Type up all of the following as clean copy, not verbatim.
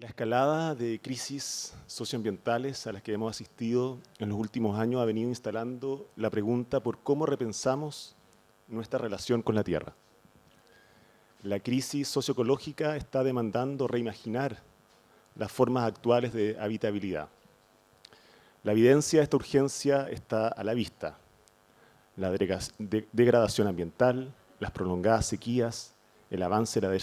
La escalada de crisis socioambientales a las que hemos asistido en los últimos años ha venido instalando la pregunta por cómo repensamos nuestra relación con la Tierra. La crisis socioecológica está demandando reimaginar las formas actuales de habitabilidad. La evidencia de esta urgencia está a la vista. La degradación ambiental, las prolongadas sequías, el avance de la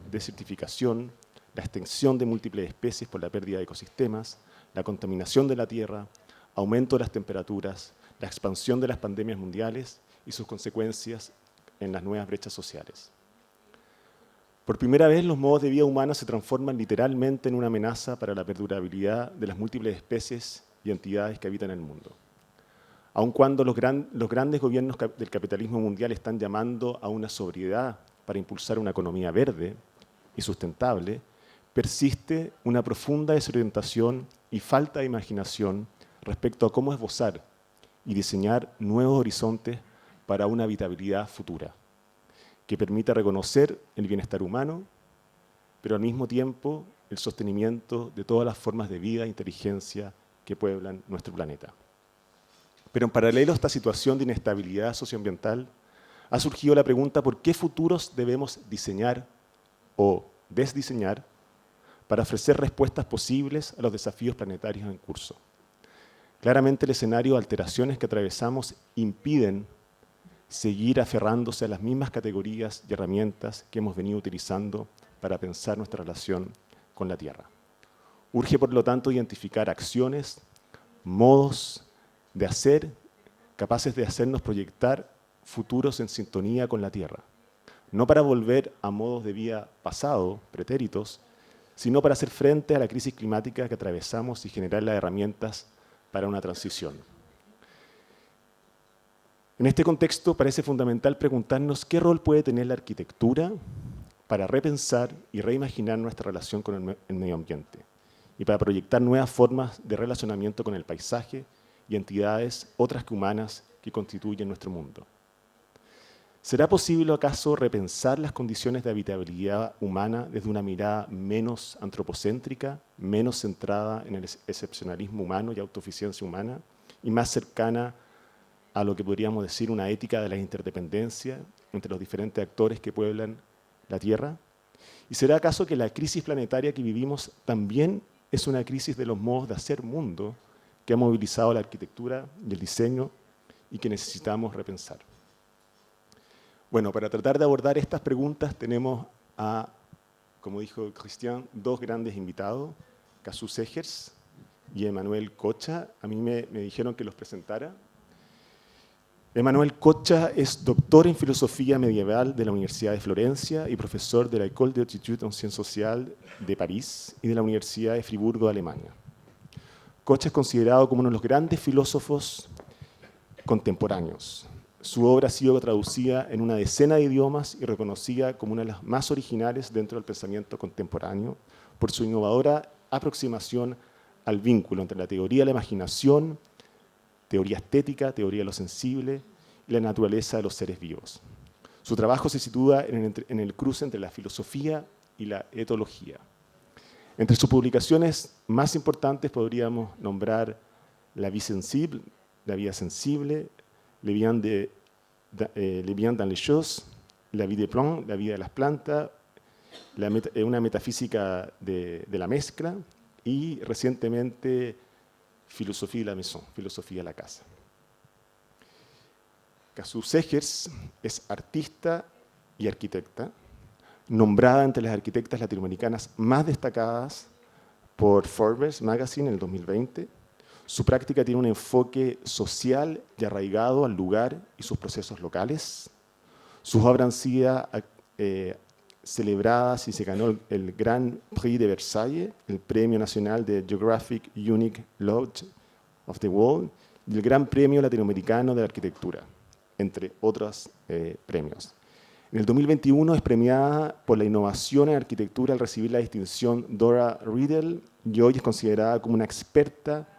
desertificación, la extinción de múltiples especies por la pérdida de ecosistemas, la contaminación de la tierra, aumento de las temperaturas, la expansión de las pandemias mundiales y sus consecuencias en las nuevas brechas sociales. Por primera vez, los modos de vida humana se transforman literalmente en una amenaza para la perdurabilidad de las múltiples especies y entidades que habitan el mundo. Aun cuando los grandes gobiernos del capitalismo mundial están llamando a una sobriedad para impulsar una economía verde y sustentable, persiste una profunda desorientación y falta de imaginación respecto a cómo esbozar y diseñar nuevos horizontes para una habitabilidad futura, que permita reconocer el bienestar humano, pero al mismo tiempo el sostenimiento de todas las formas de vida e inteligencia que pueblan nuestro planeta. Pero en paralelo a esta situación de inestabilidad socioambiental, ha surgido la pregunta por qué futuros debemos diseñar o desdiseñar para ofrecer respuestas posibles a los desafíos planetarios en curso. Claramente el escenario de alteraciones que atravesamos impiden seguir aferrándose a las mismas categorías y herramientas que hemos venido utilizando para pensar nuestra relación con la Tierra. Urge, por lo tanto, identificar acciones, modos de hacer capaces de hacernos proyectar futuros en sintonía con la Tierra, no para volver a modos de vida pasado, pretéritos, sino para hacer frente a la crisis climática que atravesamos y generar las herramientas para una transición. En este contexto parece fundamental preguntarnos qué rol puede tener la arquitectura para repensar y reimaginar nuestra relación con el medio ambiente y para proyectar nuevas formas de relacionamiento con el paisaje y entidades otras que humanas que constituyen nuestro mundo. ¿Será posible acaso repensar las condiciones de habitabilidad humana desde una mirada menos antropocéntrica, menos centrada en el excepcionalismo humano y autoeficiencia humana, y más cercana a lo que podríamos decir una ética de la interdependencia entre los diferentes actores que pueblan la Tierra? ¿Y será acaso que la crisis planetaria que vivimos también es una crisis de los modos de hacer mundo que ha movilizado la arquitectura y el diseño y que necesitamos repensar? Bueno, para tratar de abordar estas preguntas tenemos a, como dijo Cristian, dos grandes invitados, Cazzu Segers y Emanuel Cocha. A mí me dijeron que los presentara. Emanuel Cocha es doctor en Filosofía Medieval de la Universidad de Florencia y profesor de la École des Études en Sciences Sociales de París y de la Universidad de Friburgo de Alemania. Cocha es considerado como uno de los grandes filósofos contemporáneos. Su obra ha sido traducida en una decena de idiomas y reconocida como una de las más originales dentro del pensamiento contemporáneo por su innovadora aproximación al vínculo entre la teoría de la imaginación, teoría estética, teoría de lo sensible y la naturaleza de los seres vivos. Su trabajo se sitúa en el cruce entre la filosofía y la etología. Entre sus publicaciones más importantes podríamos nombrar La vie sensible, La vida sensible, Le bien dans les choses, La vie des plantes, La vida de las plantas, una metafísica de la mezcla y recientemente Filosofía de la maison, Filosofía de la casa. Cazzu Segers es artista y arquitecta, nombrada entre las arquitectas latinoamericanas más destacadas por Forbes Magazine en el 2020. Su práctica tiene un enfoque social y arraigado al lugar y sus procesos locales. Sus obras han sido celebradas y se ganó el Grand Prix de Versalles, el Premio Nacional de Geographic Unique Lodge of the World y el Gran Premio Latinoamericano de Arquitectura, entre otros premios. En el 2021 es premiada por la innovación en arquitectura al recibir la distinción Dora Riedel y hoy es considerada como una experta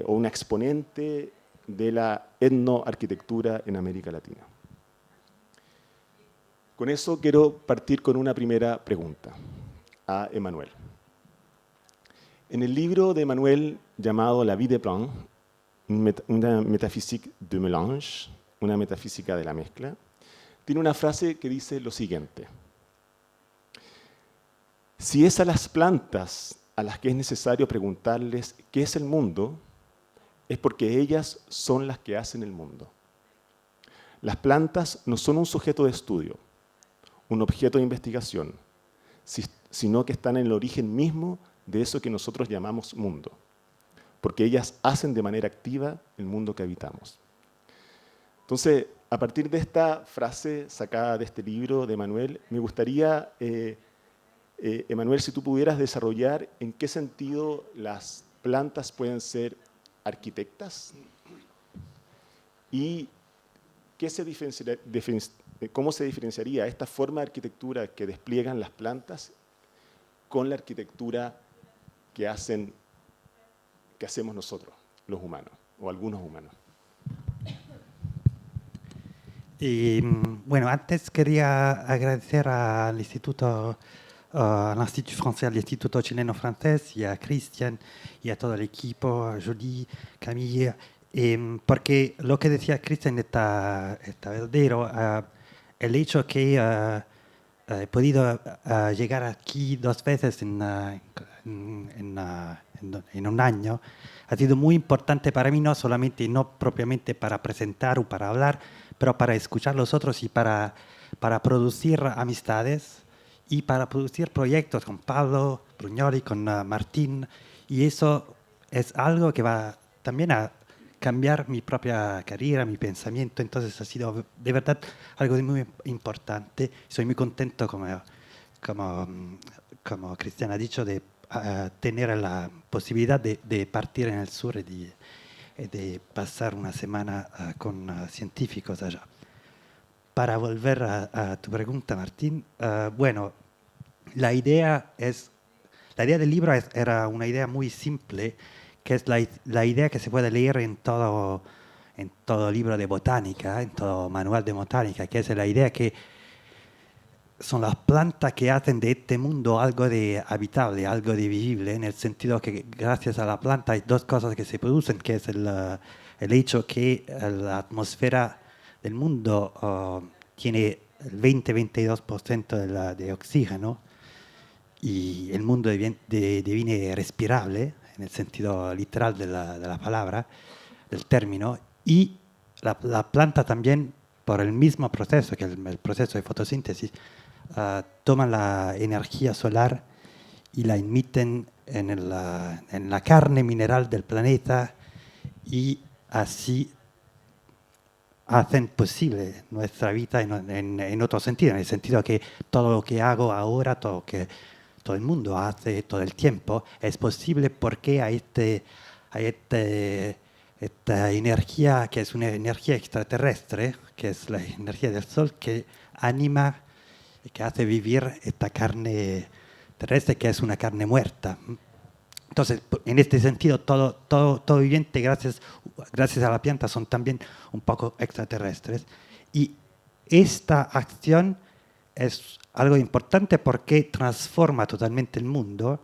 o una exponente de la etnoarquitectura en América Latina. Con eso quiero partir con una primera pregunta. a Emmanuel. En el libro de Emmanuel llamado La vie des plans, una métaphysique de mélange, una metafísica de la mezcla, tiene una frase que dice lo siguiente: si es a las plantas a las que es necesario preguntarles qué es el mundo, es porque ellas son las que hacen el mundo. Las plantas no son un sujeto de estudio, un objeto de investigación, sino que están en el origen mismo de eso que nosotros llamamos mundo, porque ellas hacen de manera activa el mundo que habitamos. Entonces, a partir de esta frase sacada de este libro de Emmanuel, me gustaría, Emmanuel, si tú pudieras desarrollar en qué sentido las plantas pueden ser arquitectas y cómo se diferenciaría esta forma de arquitectura que despliegan las plantas con la arquitectura que hacemos nosotros, los humanos, o algunos humanos. Y bueno, antes quería agradecer al Instituto Français, al Instituto Chileno Francés, y a Cristian, y a todo el equipo, a Julie, Camille, porque lo que decía Cristian está verdadero. El hecho que he podido llegar aquí 2 veces en un año ha sido muy importante para mí, no propiamente para presentar o para hablar, pero para escuchar a los otros y para producir amistades y para producir proyectos con Pablo Brugnoli, con Martín, y eso es algo que va también a cambiar mi propia carrera, mi pensamiento. Entonces ha sido de verdad algo muy importante. Soy muy contento, como Cristian ha dicho, de tener la posibilidad de partir en el sur y de pasar una semana con científicos allá. Para volver a tu pregunta, Martín, bueno, la idea del libro era una idea muy simple, que es la idea que se puede leer en todo libro de botánica, en todo manual de botánica, que es la idea que son las plantas que hacen de este mundo algo de habitable, algo de vivible, en el sentido que gracias a la planta hay 2 cosas que se producen, que es el hecho que la atmósfera del mundo tiene el 20-22% de oxígeno, y el mundo diviene respirable, en el sentido literal de la palabra, del término, y la planta también, por el mismo proceso, que el proceso de fotosíntesis, toman la energía solar y la emiten en la carne mineral del planeta, y así hacen posible nuestra vida en otro sentido, en el sentido que todo lo que hago ahora, todo lo que todo el mundo hace todo el tiempo, es posible porque hay esta energía, que es una energía extraterrestre, que es la energía del Sol, que anima y que hace vivir esta carne terrestre, que es una carne muerta. Entonces, en este sentido, todo viviente, gracias a la planta, son también un poco extraterrestres. Y esta acción es algo importante porque transforma totalmente el mundo.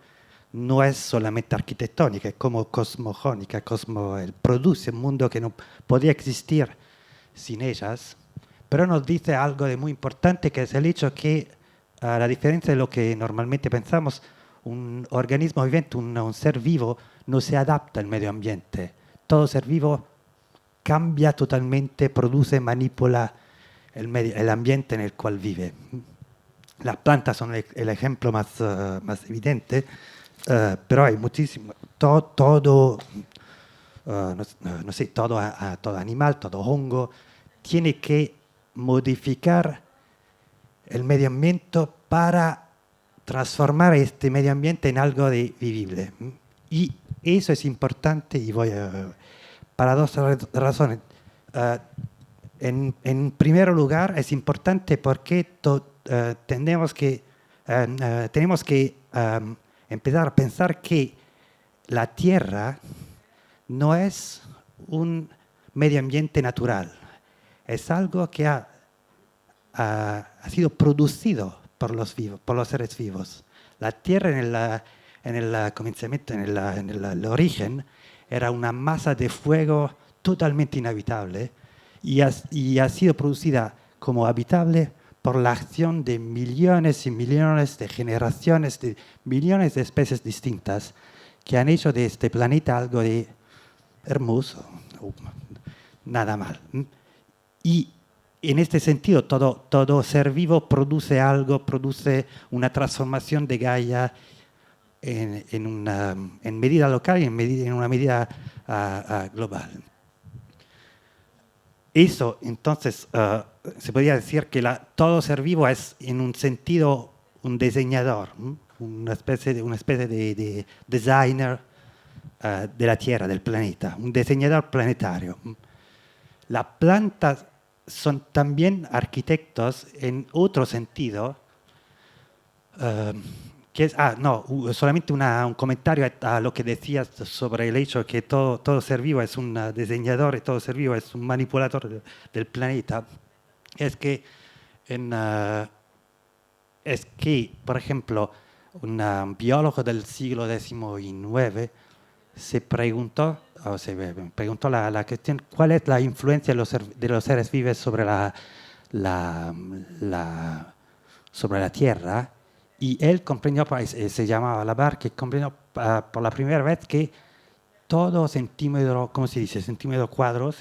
No es solamente arquitectónica, es como cosmogónica, produce un mundo que no podría existir sin ellas, pero nos dice algo de muy importante, que es el hecho que, a la diferencia de lo que normalmente pensamos, un organismo viviente, un ser vivo, no se adapta al medio ambiente. Todo ser vivo cambia totalmente, produce, manipula el ambiente en el cual vive. Las plantas son el ejemplo más evidente, pero hay muchísimo. Todo animal, todo hongo, tiene que modificar el medio ambiente para transformar este medio ambiente en algo de vivible. Y eso es importante, y para 2 razones. En primer lugar, es importante porque tenemos que empezar a pensar que la Tierra no es un medio ambiente natural, es algo que ha sido producido por los seres vivos. La Tierra en el comenzamiento, en el origen, era una masa de fuego totalmente inhabitable y ha sido producida como habitable por la acción de millones y millones de generaciones, de millones de especies distintas que han hecho de este planeta algo de hermoso, nada mal. Y en este sentido, todo ser vivo produce algo, produce una transformación de Gaia en medida local y en una medida global. Eso, entonces, se podría decir que todo ser vivo es, en un sentido, un diseñador, una especie de designer de la Tierra, del planeta, un diseñador planetario. Las plantas son también arquitectos en otro sentido, que es, solamente un comentario a lo que decías sobre el hecho que todo ser vivo es un diseñador y todo ser vivo es un manipulador del planeta. Es que, por ejemplo, un biólogo del siglo XIX se preguntó la cuestión, ¿cuál es la influencia de los seres vivos sobre sobre la Tierra? Y él comprendió, se llamaba Labarthe, que comprendió por la primera vez que todo centímetro, ¿cómo se dice? Centímetro cuadrado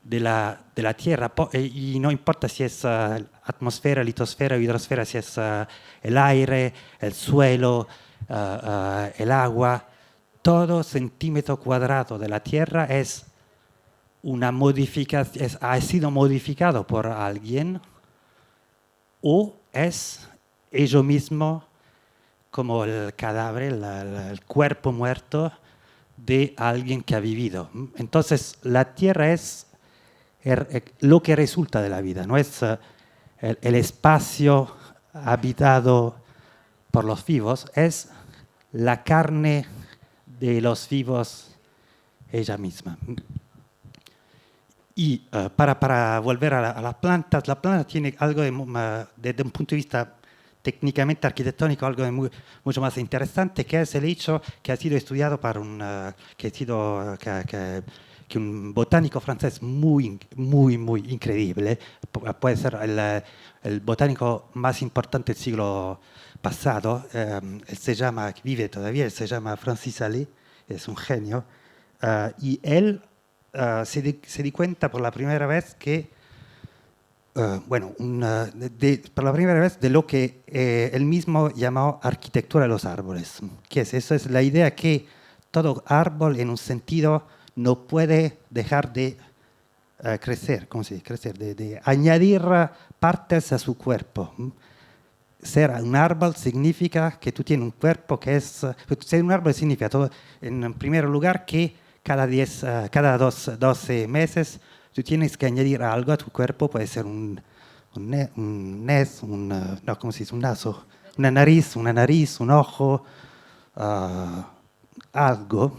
de la Tierra, y no importa si es atmósfera, litosfera o hidrosfera, si es el aire, el suelo, el agua, todo centímetro cuadrado de la Tierra es una modificación, ha sido modificado por alguien o es ello mismo como el cadáver, el cuerpo muerto de alguien que ha vivido. Entonces, la Tierra es lo que resulta de la vida, no es el espacio habitado por los vivos, es la carne de los vivos ella misma. Y para volver a las plantas, la planta tiene algo desde un punto de vista técnicamente arquitectónico, algo de mucho más interesante, que es el hecho que ha sido estudiado que un botánico francés muy increíble, puede ser el botánico más importante del siglo pasado, vive todavía, él se llama Francis Allais, es un genio, y él se di cuenta por la primera vez que, por la primera vez de lo que él mismo llamó arquitectura de los árboles. ¿Qué es eso? Es la idea que todo árbol, en un sentido, no puede dejar de crecer, ¿cómo se dice? Crecer, de añadir partes a su cuerpo. Ser un árbol significa que tú tienes un cuerpo que es... Ser un árbol significa, en primer lugar, que cada 12 meses tú tienes que añadir algo a tu cuerpo, puede ser un naso, una nariz, un ojo, algo,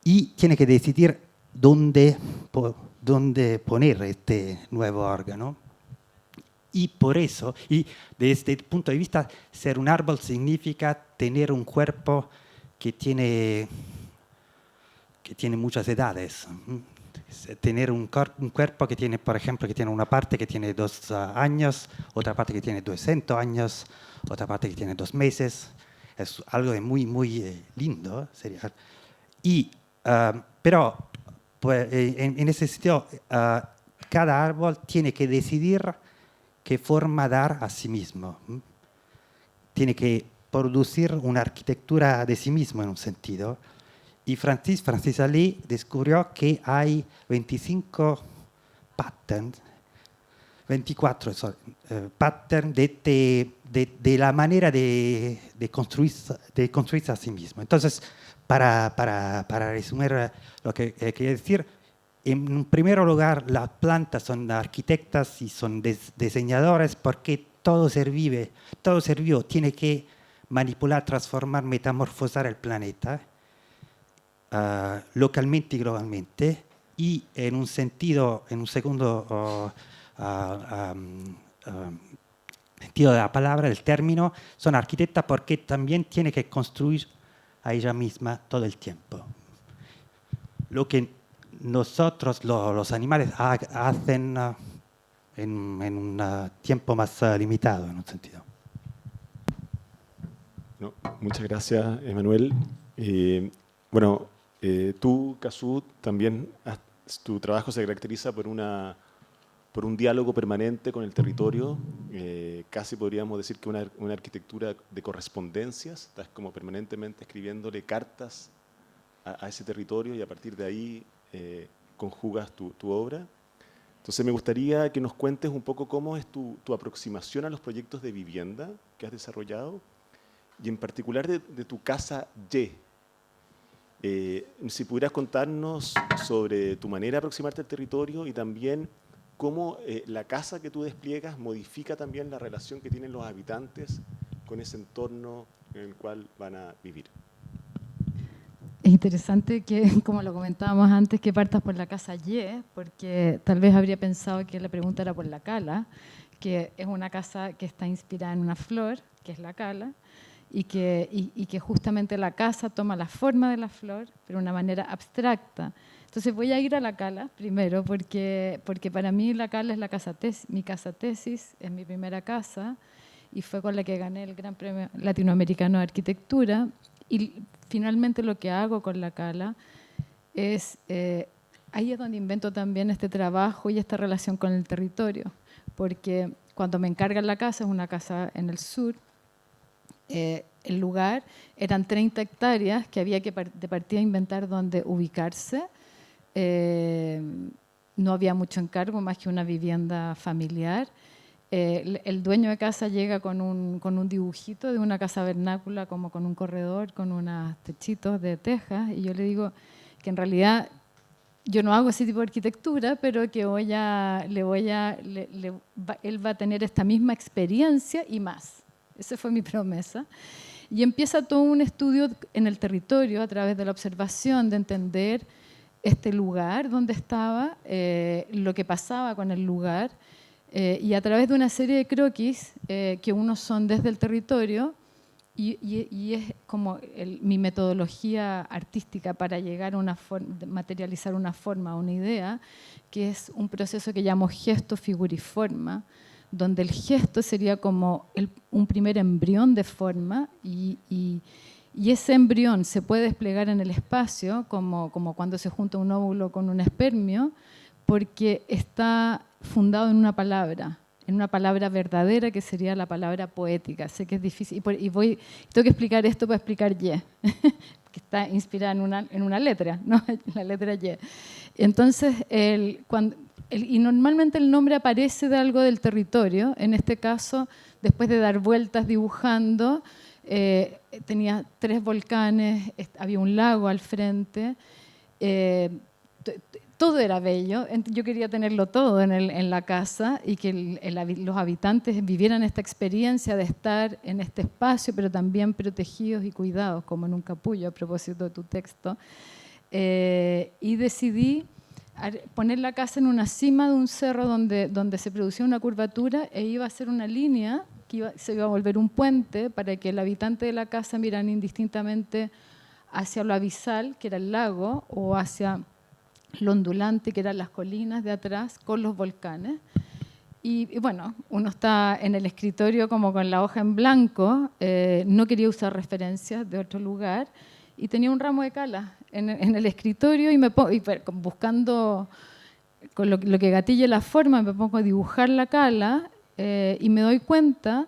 y tiene que decidir dónde poner este nuevo órgano. Y por eso, y desde el punto de vista, ser un árbol significa tener un cuerpo que tiene muchas edades. Tener un cuerpo que tiene, por ejemplo, que tiene una parte que tiene 2 años, otra parte que tiene 200 años, otra parte que tiene 2 meses. Es algo de muy lindo. Pero pues, en ese sentido, cada árbol tiene que decidir qué forma dar a sí mismo. Tiene que producir una arquitectura de sí mismo en un sentido. Y Francis Allais descubrió que hay 24 patterns de la manera de construirse a sí mismo. Entonces, para resumir lo que quería decir, en primer lugar, las plantas son arquitectas y son diseñadores porque todo ser vivo tiene que manipular, transformar, metamorfosar el planeta localmente y globalmente, y en un segundo sentido de la palabra, del término, son arquitectas porque también tiene que construir a ella misma todo el tiempo. Lo que nosotros, los animales, hacen en un tiempo más limitado, en un sentido. No, muchas gracias, Emanuel. Bueno, tú, Kazú, también tu trabajo se caracteriza por un diálogo permanente con el territorio. Casi podríamos decir que una arquitectura de correspondencias. Estás como permanentemente escribiéndole cartas a ese territorio y a partir de ahí conjugas tu obra. Entonces me gustaría que nos cuentes un poco cómo es tu aproximación a los proyectos de vivienda que has desarrollado y en particular de tu casa Y. Si pudieras contarnos sobre tu manera de aproximarte al territorio y también cómo la casa que tú despliegas modifica también la relación que tienen los habitantes con ese entorno en el cual van a vivir. Es interesante que, como lo comentábamos antes, que partas por la casa Y, porque tal vez habría pensado que la pregunta era por la cala, que es una casa que está inspirada en una flor, que es la cala, y que justamente la casa toma la forma de la flor, pero de una manera abstracta. Entonces voy a ir a la cala primero, porque para mí la cala es mi casa tesis, es mi primera casa, y fue con la que gané el Gran Premio Latinoamericano de Arquitectura. Y finalmente lo que hago con la cala es, ahí es donde invento también este trabajo y esta relación con el territorio, porque cuando me encargan la casa, es una casa en el sur, el lugar eran 30 hectáreas que había que de partida inventar dónde ubicarse. No había mucho encargo, más que una vivienda familiar. El dueño de casa llega con un dibujito de una casa vernácula, como con un corredor, con unos techitos de tejas, y yo le digo que en realidad yo no hago ese tipo de arquitectura, pero que él va a tener esta misma experiencia y más. Esa fue mi promesa. Y empieza todo un estudio en el territorio a través de la observación, de entender este lugar donde estaba, lo que pasaba con el lugar, y a través de una serie de croquis que unos son desde el territorio y es como mi metodología artística para llegar a materializar una forma, una idea, que es un proceso que llamo gesto, figura y forma, donde el gesto sería como un primer embrión de forma y ese embrión se puede desplegar en el espacio como cuando se junta un óvulo con un espermio, porque está fundado en una palabra verdadera que sería la palabra poética. Sé que es difícil y tengo que explicar esto para explicar Y, que está inspirada en una letra, ¿no? La letra Y. Entonces, y normalmente el nombre aparece de algo del territorio. En este caso, después de dar vueltas dibujando, tenía 3 volcanes, había un lago al frente, todo era bello. Yo quería tenerlo todo en la casa y que los habitantes vivieran esta experiencia de estar en este espacio, pero también protegidos y cuidados, como en un capullo, a propósito de tu texto. Y decidí poner la casa en una cima de un cerro donde se producía una curvatura e iba a ser una línea que se iba a volver un puente para que el habitante de la casa mirara indistintamente hacia lo abisal, que era el lago, o hacia lo ondulante, que eran las colinas de atrás, con los volcanes. Y bueno, uno está en el escritorio como con la hoja en blanco, no quería usar referencias de otro lugar, y tenía un ramo de cala en el escritorio y buscando con lo que gatille la forma, me pongo a dibujar la cala y me doy cuenta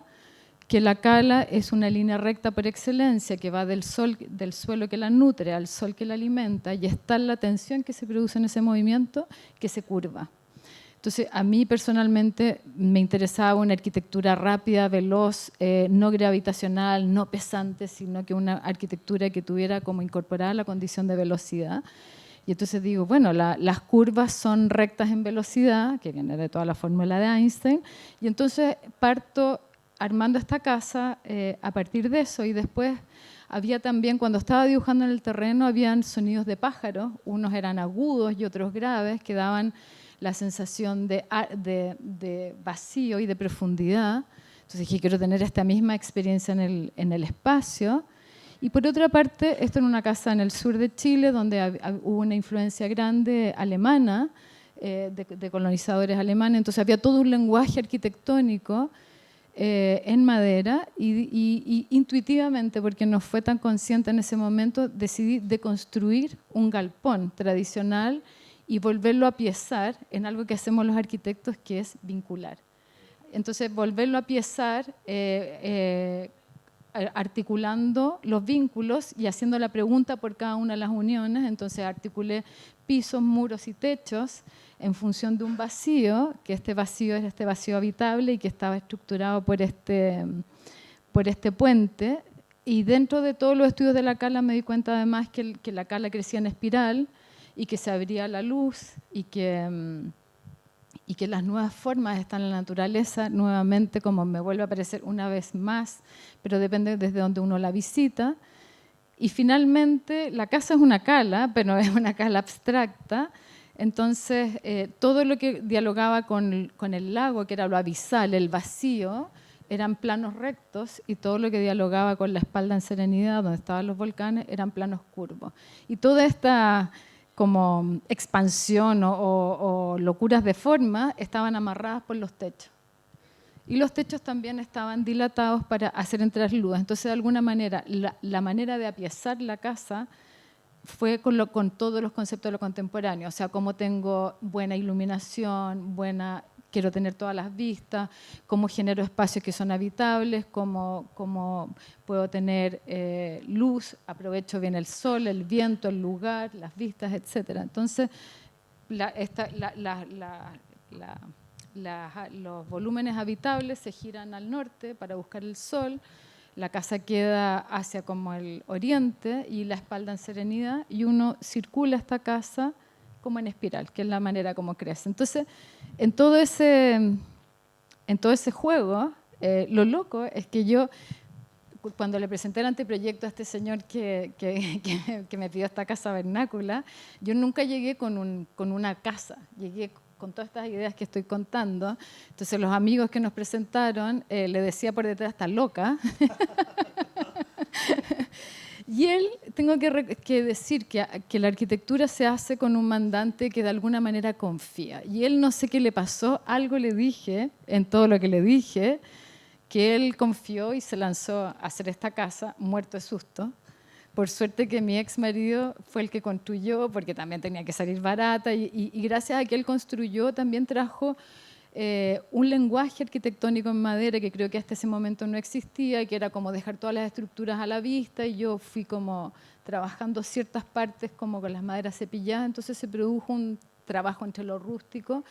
que la cala es una línea recta por excelencia que va del suelo que la nutre al sol que la alimenta, y está la tensión que se produce en ese movimiento que se curva. Entonces, a mí personalmente me interesaba una arquitectura rápida, veloz, no gravitacional, no pesante, sino que una arquitectura que tuviera como incorporada la condición de velocidad. Y entonces digo, bueno, las curvas son rectas en velocidad, que viene de toda la fórmula de Einstein, y entonces parto armando esta casa a partir de eso. Y después había también, cuando estaba dibujando en el terreno, habían sonidos de pájaros, unos eran agudos y otros graves, que daban la sensación de vacío y de profundidad. Entonces dije, quiero tener esta misma experiencia en el espacio. Y por otra parte, esto en una casa en el sur de Chile, donde hubo una influencia grande alemana, de colonizadores alemanes. Entonces había todo un lenguaje arquitectónico en madera y intuitivamente, porque no fue tan consciente en ese momento, decidí deconstruir un galpón tradicional y volverlo a piezar en algo que hacemos los arquitectos, que es vincular. Entonces, volverlo a piezar articulando los vínculos y haciendo la pregunta por cada una de las uniones. Entonces articulé pisos, muros y techos en función de un vacío, que este vacío es este vacío habitable y que estaba estructurado por este puente. Y dentro de todos los estudios de la cala me di cuenta además que la cala crecía en espiral y que se abría la luz y que las nuevas formas están en la naturaleza, nuevamente, como me vuelve a aparecer una vez más, pero depende desde donde uno la visita. Y finalmente, la casa es una cala, pero es una cala abstracta. Entonces, todo lo que dialogaba con el lago, que era lo abisal, el vacío, eran planos rectos, y todo lo que dialogaba con la espalda en serenidad, donde estaban los volcanes, eran planos curvos. Y toda esta como expansión o locuras de forma estaban amarradas por los techos. Y los techos también estaban dilatados para hacer entrar luz. Entonces, de alguna manera, la manera de apiezar la casa fue con todos los conceptos de lo contemporáneo. O sea, cómo tengo buena iluminación, quiero tener todas las vistas, cómo genero espacios que son habitables, cómo puedo tener luz, aprovecho bien el sol, el viento, el lugar, las vistas, etc. Entonces, los volúmenes habitables se giran al norte para buscar el sol, la casa queda hacia como el oriente y la espalda en serenidad, y uno circula esta casa como en espiral, que es la manera como crece. Entonces, en todo ese juego, lo loco es que yo, cuando le presenté el anteproyecto a este señor que me pidió esta casa vernácula, yo nunca llegué con una casa, llegué con todas estas ideas que estoy contando. Entonces los amigos que nos presentaron, le decía por detrás, está loca. Y él, tengo que decir que la arquitectura se hace con un mandante que de alguna manera confía. Y él, no sé qué le pasó, algo le dije, en todo lo que le dije, que él confió y se lanzó a hacer esta casa, muerto de susto. Por suerte que mi ex marido fue el que construyó, porque también tenía que salir barata, y gracias a que él construyó también trajo un lenguaje arquitectónico en madera que creo que hasta ese momento no existía, y que era como dejar todas las estructuras a la vista, y yo fui como trabajando ciertas partes como con las maderas cepilladas. Entonces se produjo un trabajo entre lo rústico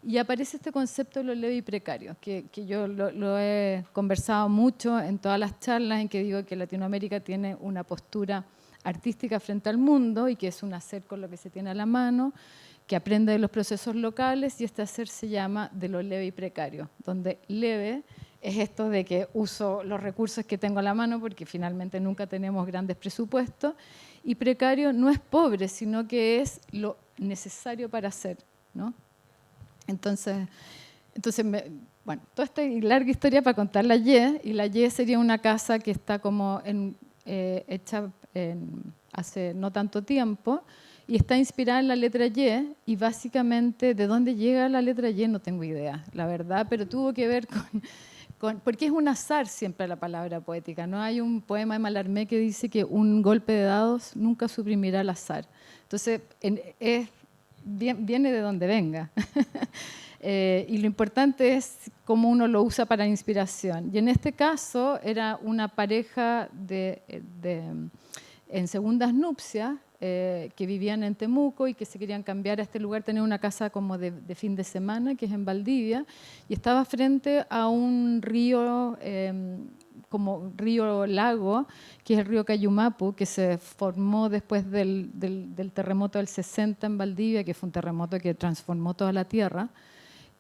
y aparece este concepto de lo leve y precario, que yo lo he conversado mucho en todas las charlas, en que digo que Latinoamérica tiene una postura artística frente al mundo y que es un hacer con lo que se tiene a la mano, que aprende de los procesos locales, y este hacer se llama de lo leve y precario, donde leve es esto de que uso los recursos que tengo a la mano porque finalmente nunca tenemos grandes presupuestos, y precario no es pobre, sino que es lo necesario para hacer, ¿no? Entonces bueno, toda esta larga historia para contar la Y, y la Y sería una casa que está como hecha hace no tanto tiempo, y está inspirada en la letra Y básicamente de dónde llega la letra Y no tengo idea, la verdad, pero tuvo que ver porque es un azar siempre la palabra poética, ¿no? Hay un poema de Mallarmé que dice que un golpe de dados nunca suprimirá el azar. Entonces, viene de donde venga. Y lo importante es cómo uno lo usa para la inspiración. Y en este caso era una pareja en segundas nupcias que vivían en Temuco y que se querían cambiar a este lugar, tener una casa como de fin de semana, que es en Valdivia, y estaba frente a un río, como río-lago, que es el río Cayumapu, que se formó después del terremoto del 60 en Valdivia, que fue un terremoto que transformó toda la tierra.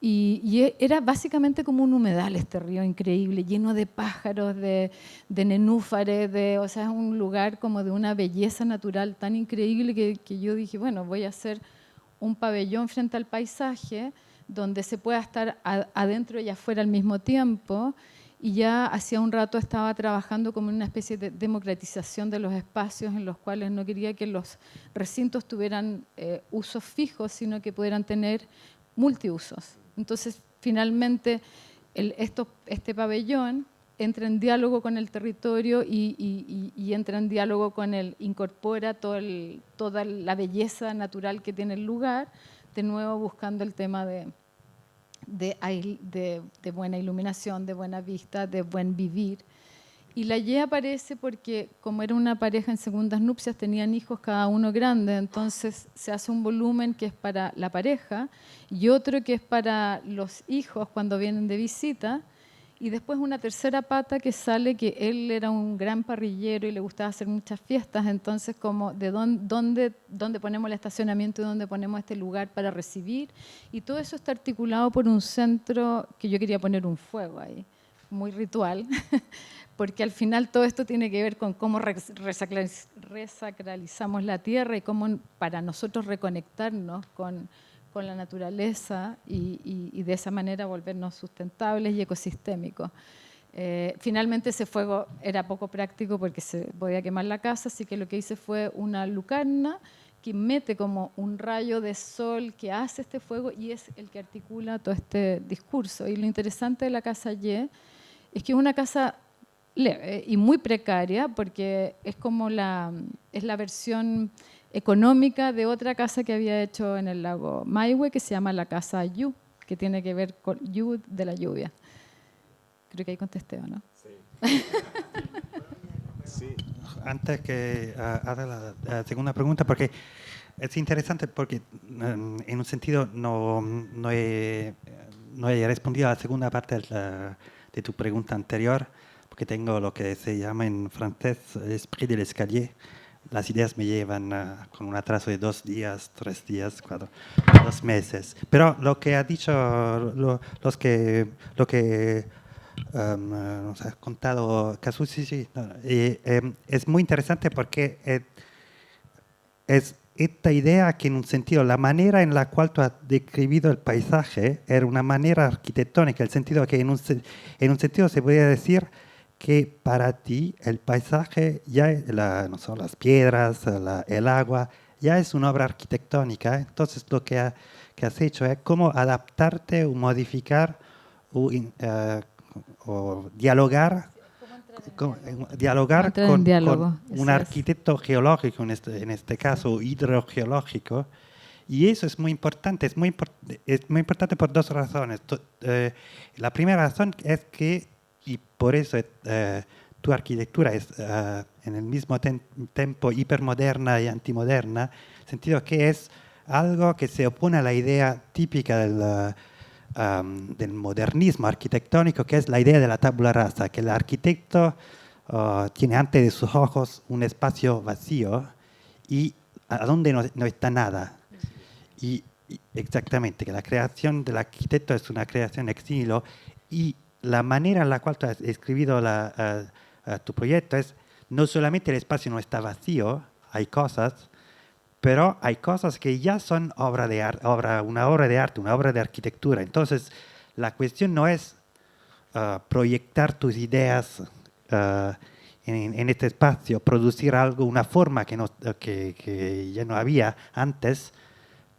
Y era básicamente como un humedal este río increíble, lleno de pájaros, de nenúfares, o sea, es un lugar como de una belleza natural tan increíble que yo dije, bueno, voy a hacer un pabellón frente al paisaje donde se pueda estar adentro y afuera al mismo tiempo. Y ya hacía un rato estaba trabajando como en una especie de democratización de los espacios en los cuales no quería que los recintos tuvieran usos fijos, sino que pudieran tener multiusos. Entonces, finalmente, este pabellón entra en diálogo con el territorio y entra en diálogo con él, incorpora toda la belleza natural que tiene el lugar, de nuevo buscando el tema de buena iluminación, de buena vista, de buen vivir. Y la Y aparece porque, como era una pareja en segundas nupcias, tenían hijos cada uno grande, entonces se hace un volumen que es para la pareja y otro que es para los hijos cuando vienen de visita, y después una tercera pata que sale, que él era un gran parrillero y le gustaba hacer muchas fiestas, entonces como de dónde ponemos el estacionamiento y dónde ponemos este lugar para recibir, y todo eso está articulado por un centro que yo quería poner un fuego ahí, muy ritual, porque al final todo esto tiene que ver con cómo resacralizamos la tierra y cómo para nosotros reconectarnos con la naturaleza y de esa manera volvernos sustentables y ecosistémicos. Finalmente ese fuego era poco práctico porque se podía quemar la casa, así que lo que hice fue una lucarna que mete como un rayo de sol que hace este fuego y es el que articula todo este discurso. Y lo interesante de la casa Y es que es una casa leve y muy precaria porque es como la versión económica de otra casa que había hecho en el lago Maihue, que se llama la casa Yu, que tiene que ver con Yu de la lluvia. Creo que ahí contesté, ¿o no? Sí. Sí. Antes que haga la segunda pregunta, porque es interesante porque en un sentido no he respondido a la segunda parte de tu pregunta anterior, porque tengo lo que se llama en francés esprit de l'escalier. Las ideas me llevan con un atraso de 2 días, 3 días, 2 meses. Pero lo que ha dicho, lo que nos ha contado Kazushi, es muy interesante porque es esta idea que en un sentido, la manera en la cual tú has describido el paisaje era una manera arquitectónica, el sentido que en un sentido se podría decir que para ti el paisaje, ya no son las piedras, el agua, ya es una obra arquitectónica. Entonces lo que has hecho es cómo adaptarte o modificar o dialogar con un arquitecto geológico, en este caso hidrogeológico. Y eso es muy importante, es muy importante por 2 razones. La primera razón es que, y por eso tu arquitectura es en el mismo tiempo hipermoderna y antimoderna, en el sentido que es algo que se opone a la idea típica del modernismo arquitectónico, que es la idea de la tabula rasa, que el arquitecto tiene ante de sus ojos un espacio vacío y a donde no está nada. Y exactamente, que la creación del arquitecto es una creación ex nihilo, y la manera en la cual tú has escrito tu proyecto es no solamente el espacio no está vacío, hay cosas, pero hay cosas que ya son una obra de arte, una obra de arquitectura. Entonces, la cuestión no es proyectar tus ideas en este espacio, producir algo, una forma que ya no había antes,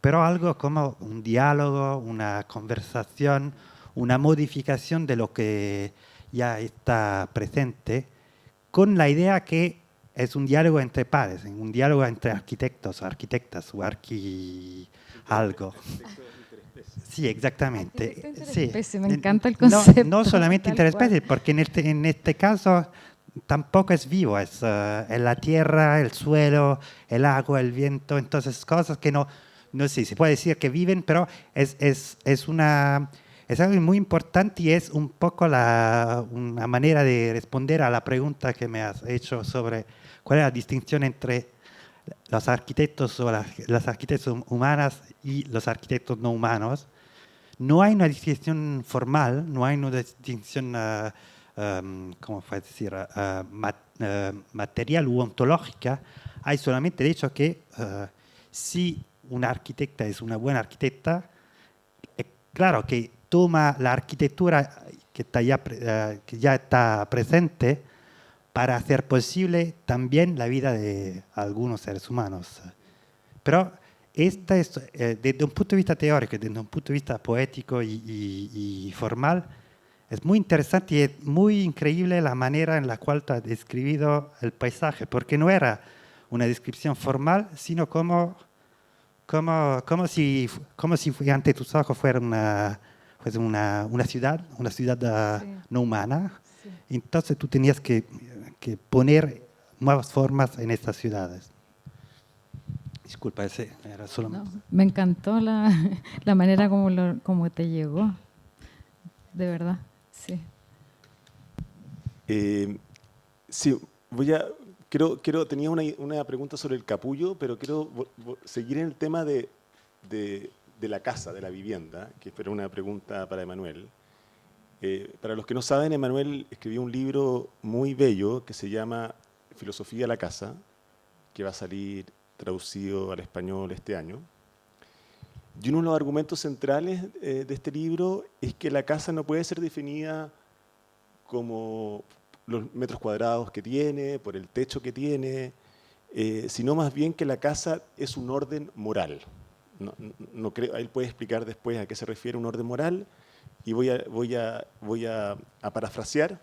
pero algo como un diálogo, una conversación, una modificación de lo que ya está presente, con la idea que es un diálogo entre pares, un diálogo entre arquitectos, arquitectas o algo. Sí, exactamente. Sí. Me encanta el concepto. No solamente interespecie, porque en este caso tampoco es vivo, es la tierra, el suelo, el agua, el viento, entonces cosas que no sé, se puede decir que viven, pero es algo muy importante y es un poco una manera de responder a la pregunta que me has hecho sobre cuál es la distinción entre los arquitectos o las arquitectos humanas y los arquitectos no humanos. No hay una distinción formal, no hay una distinción, ¿cómo puedo decir?, material u ontológica. Hay solamente el hecho que si una arquitecta es una buena arquitecta, claro que toma la arquitectura que ya está presente para hacer posible también la vida de algunos seres humanos. Pero esta es, desde un punto de vista teórico, desde un punto de vista poético y formal, es muy interesante y es muy increíble la manera en la cual te ha describido el paisaje, porque no era una descripción formal, sino como si ante tus ojos fuera una ciudad Sí, no humana. sí. Entonces tú tenías que poner nuevas formas en estas ciudades. Disculpa, ese era solo... No, me encantó la manera como te llegó, de verdad, sí. Sí, tenía una pregunta sobre el capullo, pero quiero seguir en el tema de la casa, de la vivienda, que era una pregunta para Emmanuel. Para los que no saben, Emmanuel escribió un libro muy bello que se llama Filosofía de la casa, que va a salir traducido al español este año. Y uno de los argumentos centrales de este libro es que la casa no puede ser definida como los metros cuadrados que tiene, por el techo que tiene, sino más bien que la casa es un orden moral. No creo, él puede explicar después a qué se refiere un orden moral, y voy a parafrasear.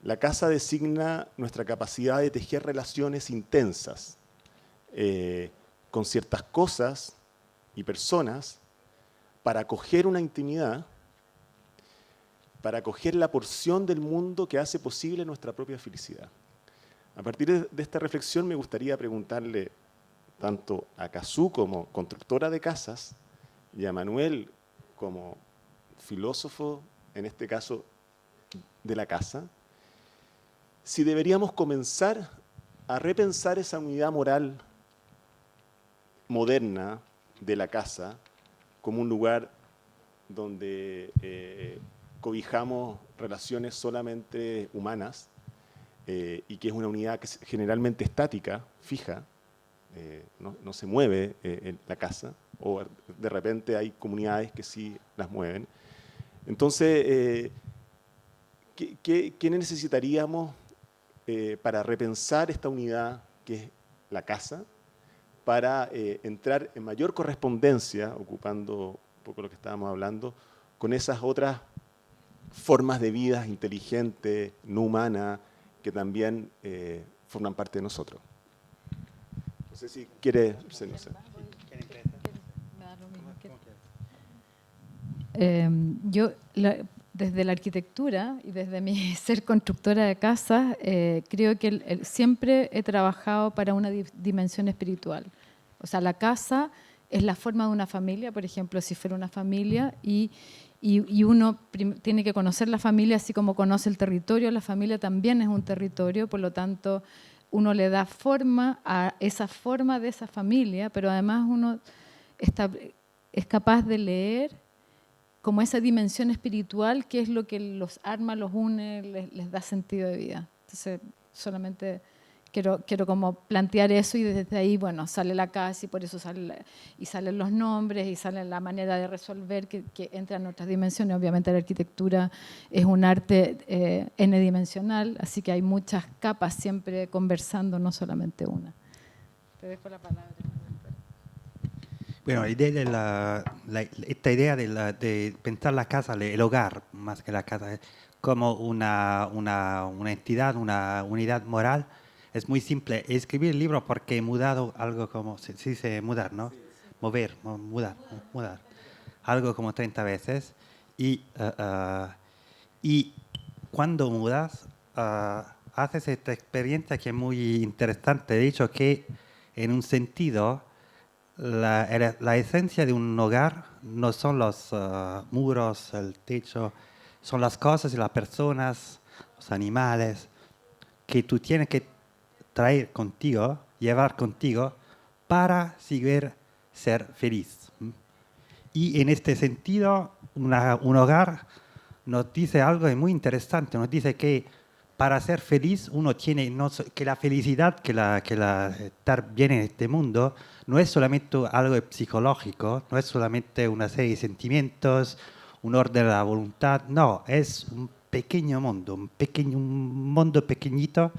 La casa designa nuestra capacidad de tejer relaciones intensas con ciertas cosas y personas para acoger una intimidad, para acoger la porción del mundo que hace posible nuestra propia felicidad. A partir de esta reflexión me gustaría preguntarle tanto a Cazzu como constructora de casas y a Manuel como filósofo, en este caso de la casa, si deberíamos comenzar a repensar esa unidad moral moderna de la casa como un lugar donde cobijamos relaciones solamente humanas y que es una unidad que es generalmente estática, fija, no se mueve en la casa, o de repente hay comunidades que sí las mueven. Entonces, ¿qué necesitaríamos para repensar esta unidad que es la casa, para entrar en mayor correspondencia, ocupando un poco lo que estábamos hablando, con esas otras formas de vida inteligentes, no humanas, que también forman parte de nosotros? No sé si quiere... No sé. Desde la arquitectura y desde mi ser constructora de casas, creo que siempre he trabajado para una dimensión espiritual. O sea, la casa es la forma de una familia, por ejemplo, si fuera una familia, y uno tiene que conocer la familia así como conoce el territorio. La familia también es un territorio, por lo tanto, uno le da forma a esa forma de esa familia, pero además uno es capaz de leer como esa dimensión espiritual, que es lo que los arma, los une, les da sentido de vida. Entonces, solamente quiero como plantear eso, y desde ahí, bueno, sale la casa y por eso salen los nombres y sale la manera de resolver que entra en otras dimensiones. Obviamente la arquitectura es un arte n-dimensional, así que hay muchas capas siempre conversando, no solamente una. Te dejo la palabra. Bueno, esta idea de pensar la casa, el hogar, más que la casa, como una entidad, una unidad moral, es muy simple. Escribir el libro porque he mudado algo como, se dice mudar, ¿no? Sí, sí. Mover, mudar. Algo como 30 veces. Y cuando mudas, haces esta experiencia que es muy interesante. De hecho, que en un sentido... La esencia de un hogar no son los muros, el techo, son las cosas y las personas, los animales, que tú tienes que traer contigo, llevar contigo, para ser feliz. Y en este sentido, un hogar nos dice algo muy interesante, nos dice que para ser feliz uno tiene que la felicidad, estar bien en este mundo, no es solamente algo psicológico, no es solamente una serie de sentimientos, un orden de la voluntad, no, es un pequeño mundo, un mundo pequeñito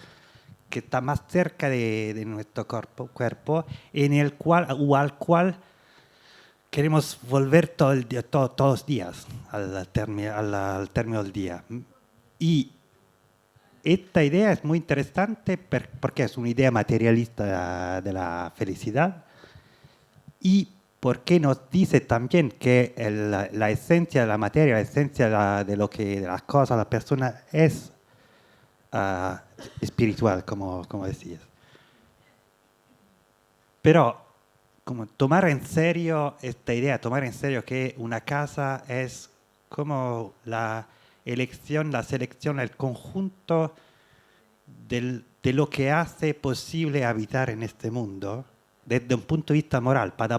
que está más cerca de nuestro cuerpo, en el cual, o al cual queremos volver todos los días, al término del día. Y esta idea es muy interesante porque es una idea materialista de la felicidad y porque nos dice también que la esencia de la materia, la esencia de las cosas, la persona es espiritual, como decías. Pero como tomar en serio esta idea, tomar en serio que una casa es como la selección, el conjunto de lo que hace posible habitar en este mundo, desde un punto de vista moral, para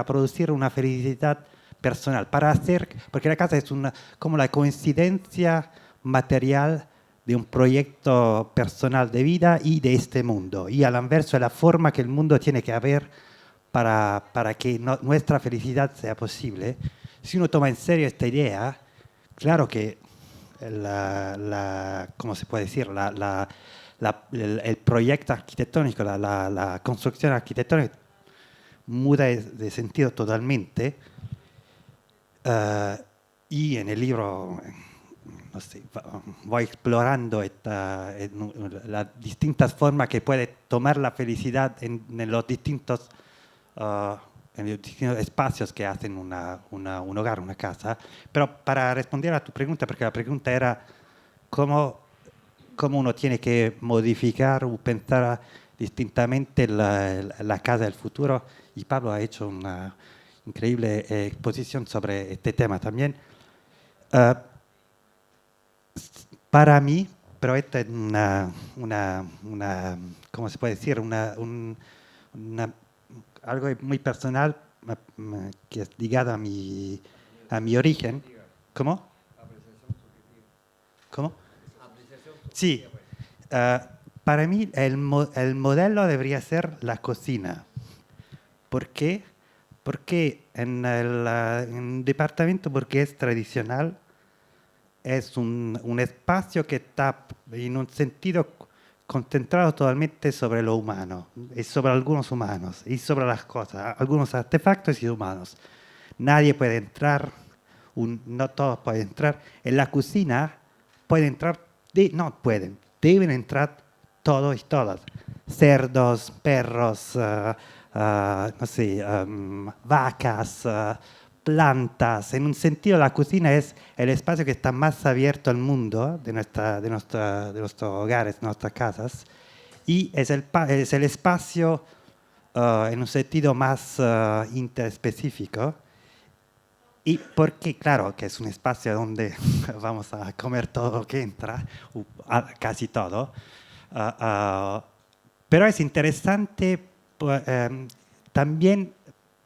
producir una felicidad personal, porque la casa es como la coincidencia material de un proyecto personal de vida y de este mundo, y al inverso, la forma que el mundo tiene que haber para que nuestra felicidad sea posible. Si uno toma en serio esta idea, claro que ¿cómo se puede decir? El proyecto arquitectónico, la construcción arquitectónica muda de sentido totalmente. Y en el libro, no sé, voy explorando las distintas formas que puede tomar la felicidad en los distintos espacios que hacen un hogar, una casa. Pero para responder a tu pregunta, porque la pregunta era cómo uno tiene que modificar o pensar distintamente la casa del futuro, y Pablo ha hecho una increíble exposición sobre este tema también. Para mí, pero esta es ¿cómo se puede decir? Algo muy personal que es ligado a mi origen. ¿Cómo? ¿Cómo? Sí. Para mí el modelo debería ser la cocina. ¿Por qué? Porque en el departamento burgués tradicional es un espacio que está en un sentido concentrado totalmente sobre lo humano, y sobre algunos humanos, y sobre las cosas, algunos artefactos y humanos. Nadie puede entrar, no todos pueden entrar. En la cocina pueden entrar, no pueden, deben entrar todos y todas. Cerdos, perros, no sé, vacas, plantas. En un sentido, la cocina es el espacio que está más abierto al mundo de nuestros hogares, de nuestras casas, y es el espacio en un sentido más interespecífico. Y porque, claro, que es un espacio donde vamos a comer todo lo que entra, casi todo, pero es interesante también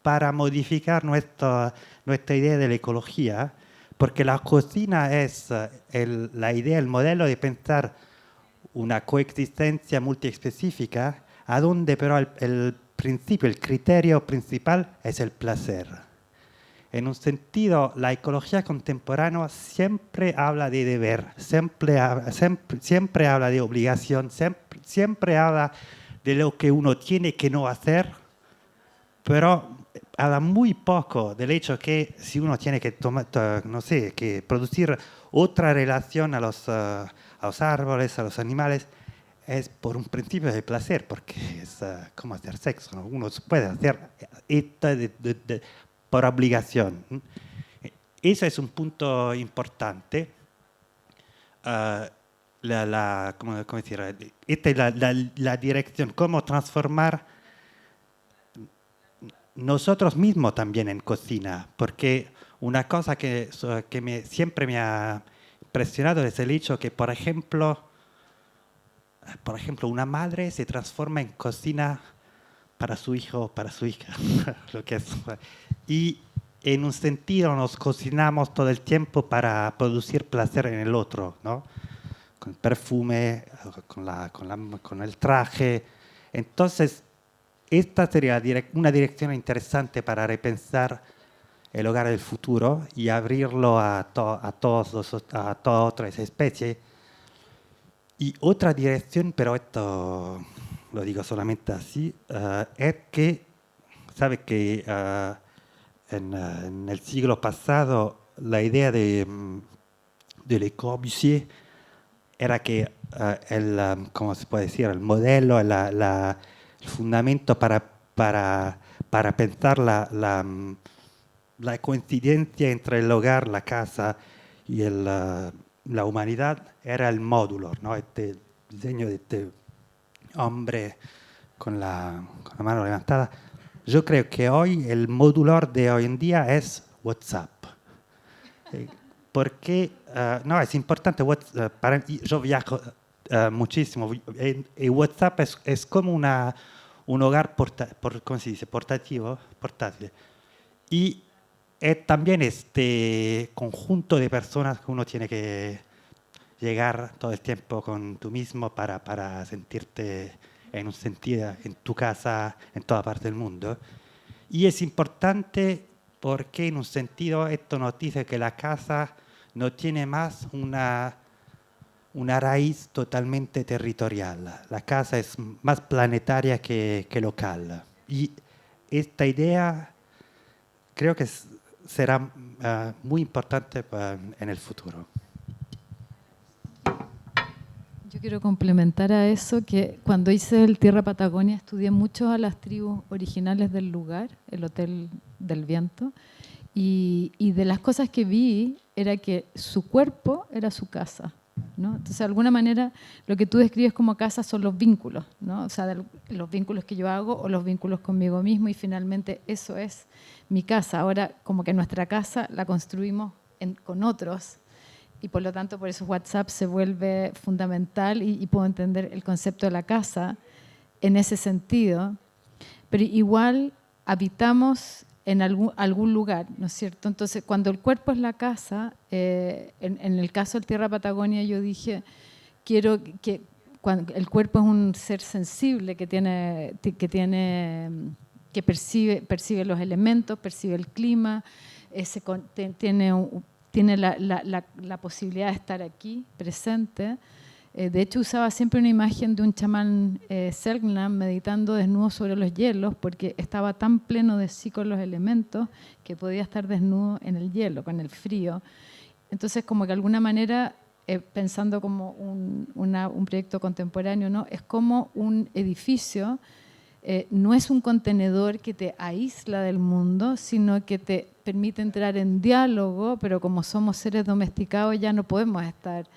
para modificar nuestra idea de la ecología, porque la cocina es la idea, el modelo de pensar una coexistencia multiespecífica, a donde pero el criterio principal es el placer. En un sentido, la ecología contemporánea siempre habla de deber, siempre habla de obligación, siempre habla de lo que uno tiene que no hacer, pero habla muy poco del hecho que si uno tiene que que producir otra relación a los árboles, a los animales, es por un principio de placer, porque es como hacer sexo, ¿no? Uno puede hacer esto por obligación. Eso es un punto importante. ¿Cómo decir? Esta es la dirección, cómo transformar nosotros mismos también en cocina, porque una cosa que siempre me ha impresionado es el hecho que, por ejemplo, una madre se transforma en cocina para su hijo o para su hija. Lo que es. Y en un sentido nos cocinamos todo el tiempo para producir placer en el otro, ¿no? con el perfume, con el traje. Entonces, esta sería una dirección interesante para repensar el hogar del futuro y abrirlo a todas otras especies. Y otra dirección, pero esto lo digo solamente así, es que, sabe que en el siglo pasado la idea de Le Corbusier era que ¿cómo se puede decir? El modelo, el fundamento para pensar la coincidencia entre el hogar, la casa y la humanidad era el módulo, ¿no? Este diseño de este hombre con la mano levantada. Yo creo que hoy el modular de hoy en día es WhatsApp. Porque, no, es importante, yo viajo muchísimo y WhatsApp es como un hogar ¿cómo se dice? Portátil. Y es también este conjunto de personas que uno tiene que llegar todo el tiempo con tú mismo para sentirte en un sentido en tu casa, en toda parte del mundo. Y es importante porque en un sentido esto nos dice que la casa no tiene más una raíz totalmente territorial. La casa es más planetaria que local. Y esta idea creo que será muy importante en el futuro. Yo quiero complementar a eso que cuando hice el Tierra Patagonia estudié mucho a las tribus originales del lugar, el Hotel del Viento, y de las cosas que vi era que su cuerpo era su casa, ¿no? Entonces, de alguna manera, lo que tú describes como casa son los vínculos, ¿no? O sea, los vínculos que yo hago o los vínculos conmigo mismo, y finalmente eso es mi casa. Ahora, como que nuestra casa la construimos con otros, y por lo tanto por eso WhatsApp se vuelve fundamental y puedo entender el concepto de la casa en ese sentido, pero igual habitamos en algún lugar, ¿no es cierto? Entonces, cuando el cuerpo es la casa, en el caso del Tierra Patagonia yo dije, quiero que cuando el cuerpo es un ser sensible que percibe los elementos, percibe el clima, tiene la posibilidad de estar aquí, presente. De hecho, usaba siempre una imagen de un chamán Selknam meditando desnudo sobre los hielos, porque estaba tan pleno de sí con los elementos que podía estar desnudo en el hielo, con el frío. Entonces, como que de alguna manera, pensando como un proyecto contemporáneo, ¿no? Es como un edificio, no es un contenedor que te aísla del mundo, sino que te permite entrar en diálogo, pero como somos seres domesticados ya no podemos estar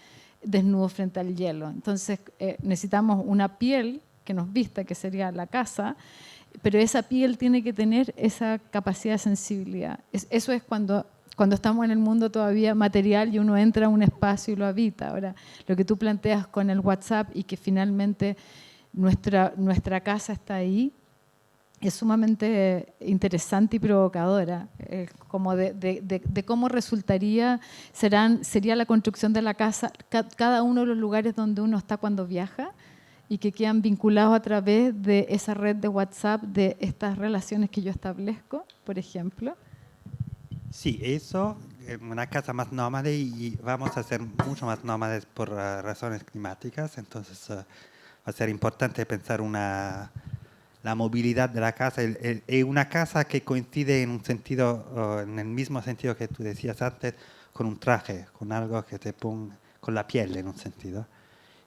desnudos frente al hielo. Entonces necesitamos una piel que nos vista, que sería la casa, pero esa piel tiene que tener esa capacidad de sensibilidad. Eso es cuando estamos en el mundo todavía material y uno entra a un espacio y lo habita. Ahora, lo que tú planteas con el WhatsApp y que finalmente nuestra casa está ahí, es sumamente interesante y provocadora, como de cómo sería la construcción de la casa, cada uno de los lugares donde uno está cuando viaja y que quedan vinculados a través de esa red de WhatsApp, de estas relaciones que yo establezco, por ejemplo. Sí, eso, una casa más nómade y vamos a ser mucho más nómades por razones climáticas, entonces va a ser importante pensar la movilidad de la casa, una casa que coincide en un sentido, en el mismo sentido que tú decías antes, con un traje, con algo que te ponga, con la piel en un sentido.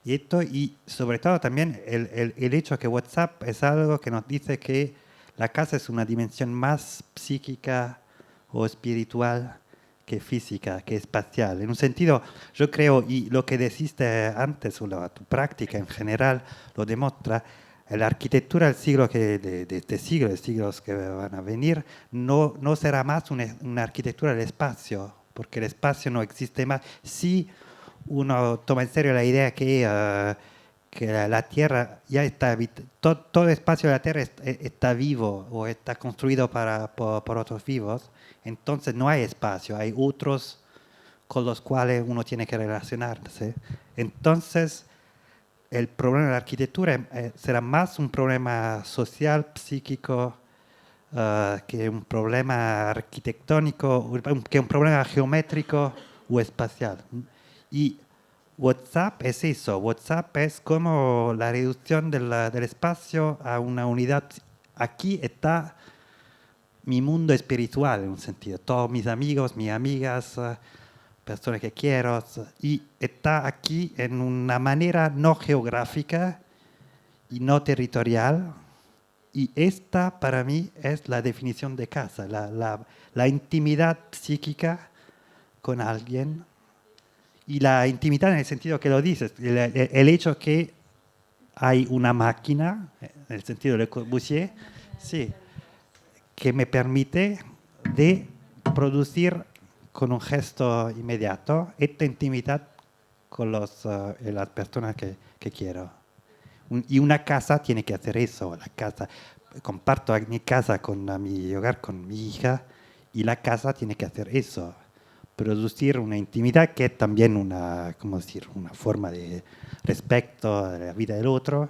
Y sobre todo también el hecho que WhatsApp es algo que nos dice que la casa es una dimensión más psíquica o espiritual que física, que espacial. En un sentido, yo creo, y lo que deciste antes, o tu práctica en general, lo demuestra. La arquitectura del siglo de este siglo, de siglos que van a venir, no será más una arquitectura del espacio, porque el espacio no existe más. Si uno toma en serio la idea que la Tierra ya está, todo el espacio de la Tierra está vivo o está construido por otros vivos, entonces no hay espacio, hay otros con los cuales uno tiene que relacionarse. Entonces, el problema de la arquitectura será más un problema social, psíquico, que un problema arquitectónico, que un problema geométrico o espacial. Y WhatsApp es eso. WhatsApp es como la reducción del espacio a una unidad. Aquí está mi mundo espiritual, en un sentido. Todos mis amigos, mis amigas, personas que quiero. Y está aquí en una manera no geográfica y no territorial. Y esta, para mí, es la definición de casa. La intimidad psíquica con alguien. Y la intimidad en el sentido que lo dices, el hecho que hay una máquina, en el sentido de Le Corbusier, sí, que me permite de producir con un gesto inmediato esta intimidad con las personas que quiero. Y una casa tiene que hacer eso. La casa, comparto mi casa con mi hogar, con mi hija, y la casa tiene que hacer eso. Producir una intimidad que es también una forma de respeto a la vida del otro.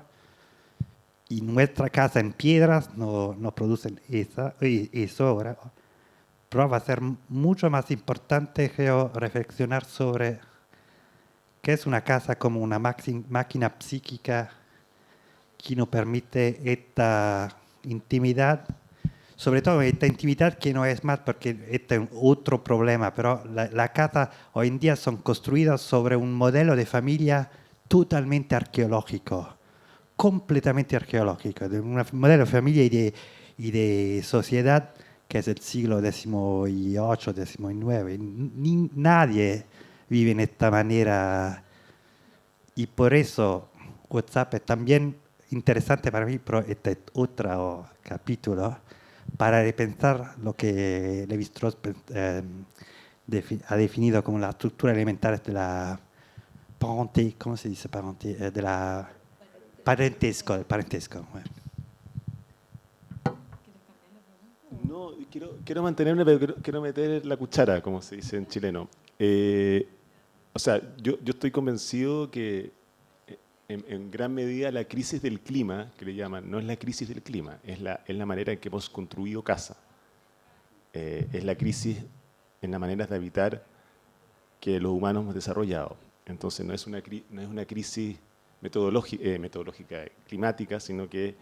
Y nuestra casa en piedras no producen eso ahora. Pero va a ser mucho más importante reflexionar sobre qué es una casa como una máquina psíquica que nos permite esta intimidad. Sobre todo esta intimidad que no es más porque este es otro problema, pero la casa hoy en día son construidas sobre un modelo de familia totalmente arqueológico, completamente arqueológico, de un modelo de familia y de sociedad que es del siglo XVIII, XIX. Nadie vive en esta manera y por eso WhatsApp es también interesante para mí, pero este es otro capítulo, para repensar lo que Lévi-Strauss ha definido como la estructura elemental de la parenté, ¿cómo se dice parenté? De la parentesco, del parentesco. Bueno. No, quiero mantenerme, pero quiero meter la cuchara, como se dice en chileno. O sea, yo estoy convencido que en gran medida la crisis del clima, que le llaman, no es la crisis del clima, es la manera en que hemos construido casa. Es la crisis en las maneras de habitar que los humanos hemos desarrollado. Entonces no es una crisis metodológica climática, sino que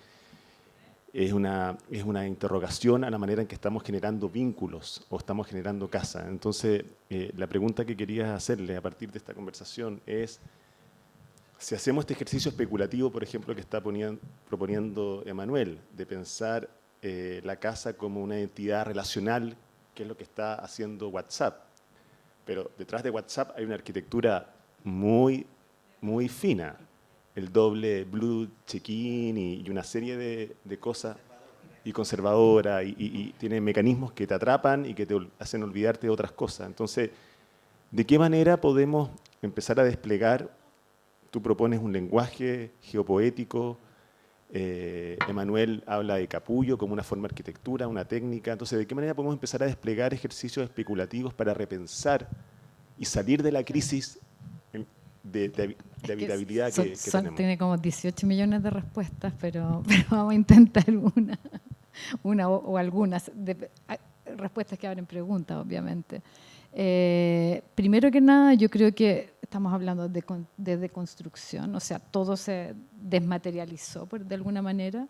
es una interrogación a la manera en que estamos generando vínculos o estamos generando casa. Entonces, la pregunta que quería hacerle a partir de esta conversación es: si hacemos este ejercicio especulativo, por ejemplo, que está proponiendo Emmanuel, de pensar la casa como una entidad relacional, que es lo que está haciendo WhatsApp, pero detrás de WhatsApp hay una arquitectura muy, muy fina, el doble blue check-in y una serie de cosas, y conservadora, y tiene mecanismos que te atrapan y que te hacen olvidarte de otras cosas. Entonces, ¿de qué manera podemos empezar a desplegar? Tú propones un lenguaje geopoético, Emmanuel habla de capullo como una forma de arquitectura, una técnica. Entonces, ¿de qué manera podemos empezar a desplegar ejercicios especulativos para repensar y salir de la crisis de habitabilidad que tenemos? Tiene como 18 millones de respuestas, pero vamos a intentar una o algunas respuestas que abren preguntas, obviamente. Primero que nada, yo creo que estamos hablando de deconstrucción, o sea, todo se desmaterializó de alguna manera,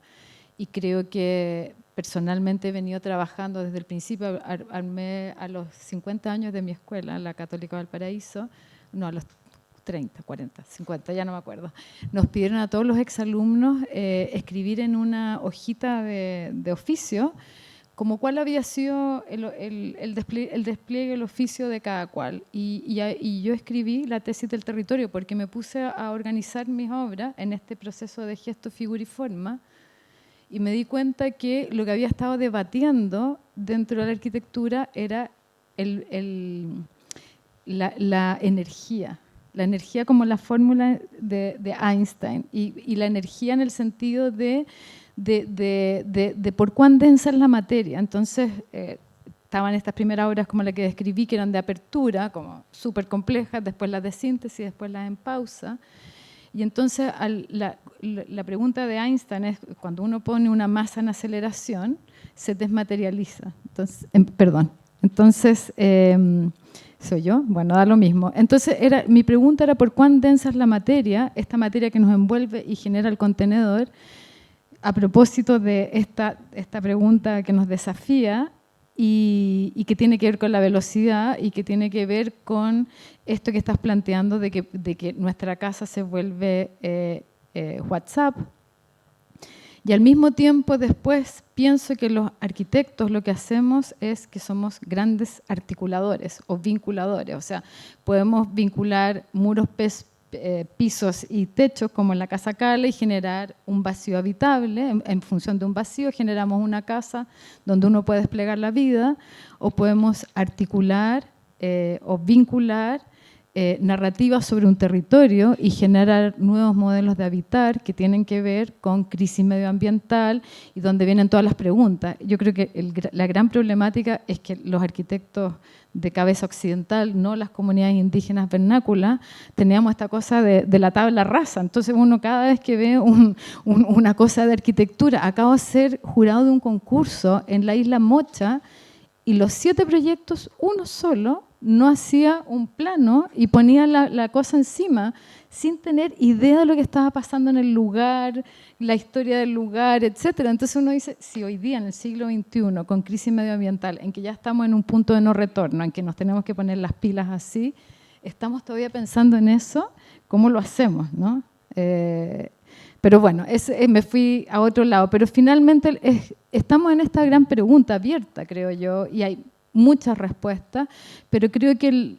y creo que personalmente he venido trabajando desde el principio. Armé a los 50 años de mi escuela, la Católica Valparaíso, no, a los 30, 40, 50, ya no me acuerdo. Nos pidieron a todos los exalumnos escribir en una hojita de oficio como cuál había sido el despliegue, el oficio de cada cual. Y yo escribí la tesis del territorio porque me puse a organizar mis obras en este proceso de gesto, figura y forma, y me di cuenta que lo que había estado debatiendo dentro de la arquitectura era la energía. La energía como la fórmula de Einstein, y la energía en el sentido de por cuán densa es la materia. Entonces, estaban estas primeras obras como la que describí, que eran de apertura, como súper complejas, después las de síntesis, después las en pausa. Y entonces la pregunta de Einstein es, cuando uno pone una masa en aceleración, se desmaterializa. Entonces, entonces ¿soy yo? Bueno, da lo mismo. Entonces, mi pregunta era por cuán densa es la materia, esta materia que nos envuelve y genera el contenedor, a propósito de esta pregunta que nos desafía y que tiene que ver con la velocidad y que tiene que ver con esto que estás planteando de que nuestra casa se vuelve WhatsApp. Y al mismo tiempo después pienso que los arquitectos lo que hacemos es que somos grandes articuladores o vinculadores. O sea, podemos vincular muros, pisos y techos como en la Casa Cala y generar un vacío habitable. En función de un vacío generamos una casa donde uno puede desplegar la vida, o podemos articular o vincular narrativas sobre un territorio y generar nuevos modelos de habitar que tienen que ver con crisis medioambiental y donde vienen todas las preguntas. Yo creo que la gran problemática es que los arquitectos de cabeza occidental, no las comunidades indígenas vernáculas, teníamos esta cosa de la tabla rasa. Entonces uno cada vez que ve una cosa de arquitectura, acabo de ser jurado de un concurso en la isla Mocha y los 7 proyectos, uno solo, no hacía un plano y ponía la cosa encima sin tener idea de lo que estaba pasando en el lugar, la historia del lugar, etc. Entonces uno dice, si hoy día en el siglo XXI, con crisis medioambiental, en que ya estamos en un punto de no retorno, en que nos tenemos que poner las pilas así, estamos todavía pensando en eso, ¿cómo lo hacemos, no? Pero bueno, me fui a otro lado. Pero finalmente estamos en esta gran pregunta abierta, creo yo, y hay muchas respuestas, pero creo que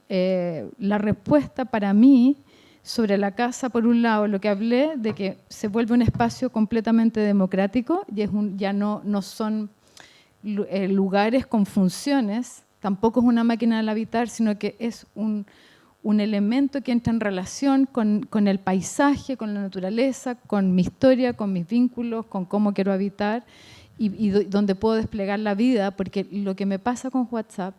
la respuesta para mí sobre la casa, por un lado, lo que hablé de que se vuelve un espacio completamente democrático y ya no son lugares con funciones, tampoco es una máquina del habitar, sino que es un elemento que entra en relación con el paisaje, con la naturaleza, con mi historia, con mis vínculos, con cómo quiero habitar y donde puedo desplegar la vida, porque lo que me pasa con WhatsApp,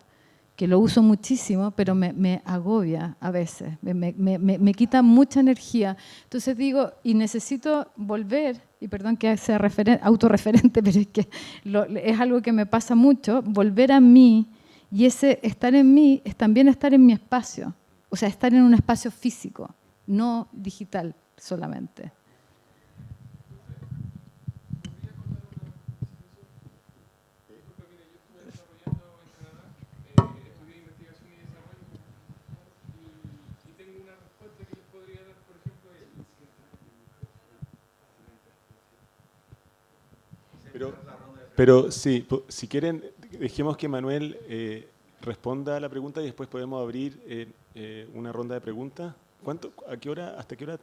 que lo uso muchísimo, pero me agobia a veces, me quita mucha energía. Entonces digo, y necesito volver, y perdón que sea autorreferente, pero es que es algo que me pasa mucho, volver a mí, y ese estar en mí es también estar en mi espacio, o sea, estar en un espacio físico, no digital solamente. Pero sí, si quieren, dejemos que Manuel responda a la pregunta y después podemos abrir una ronda de preguntas. ¿A qué hora? ¿Hasta qué hora?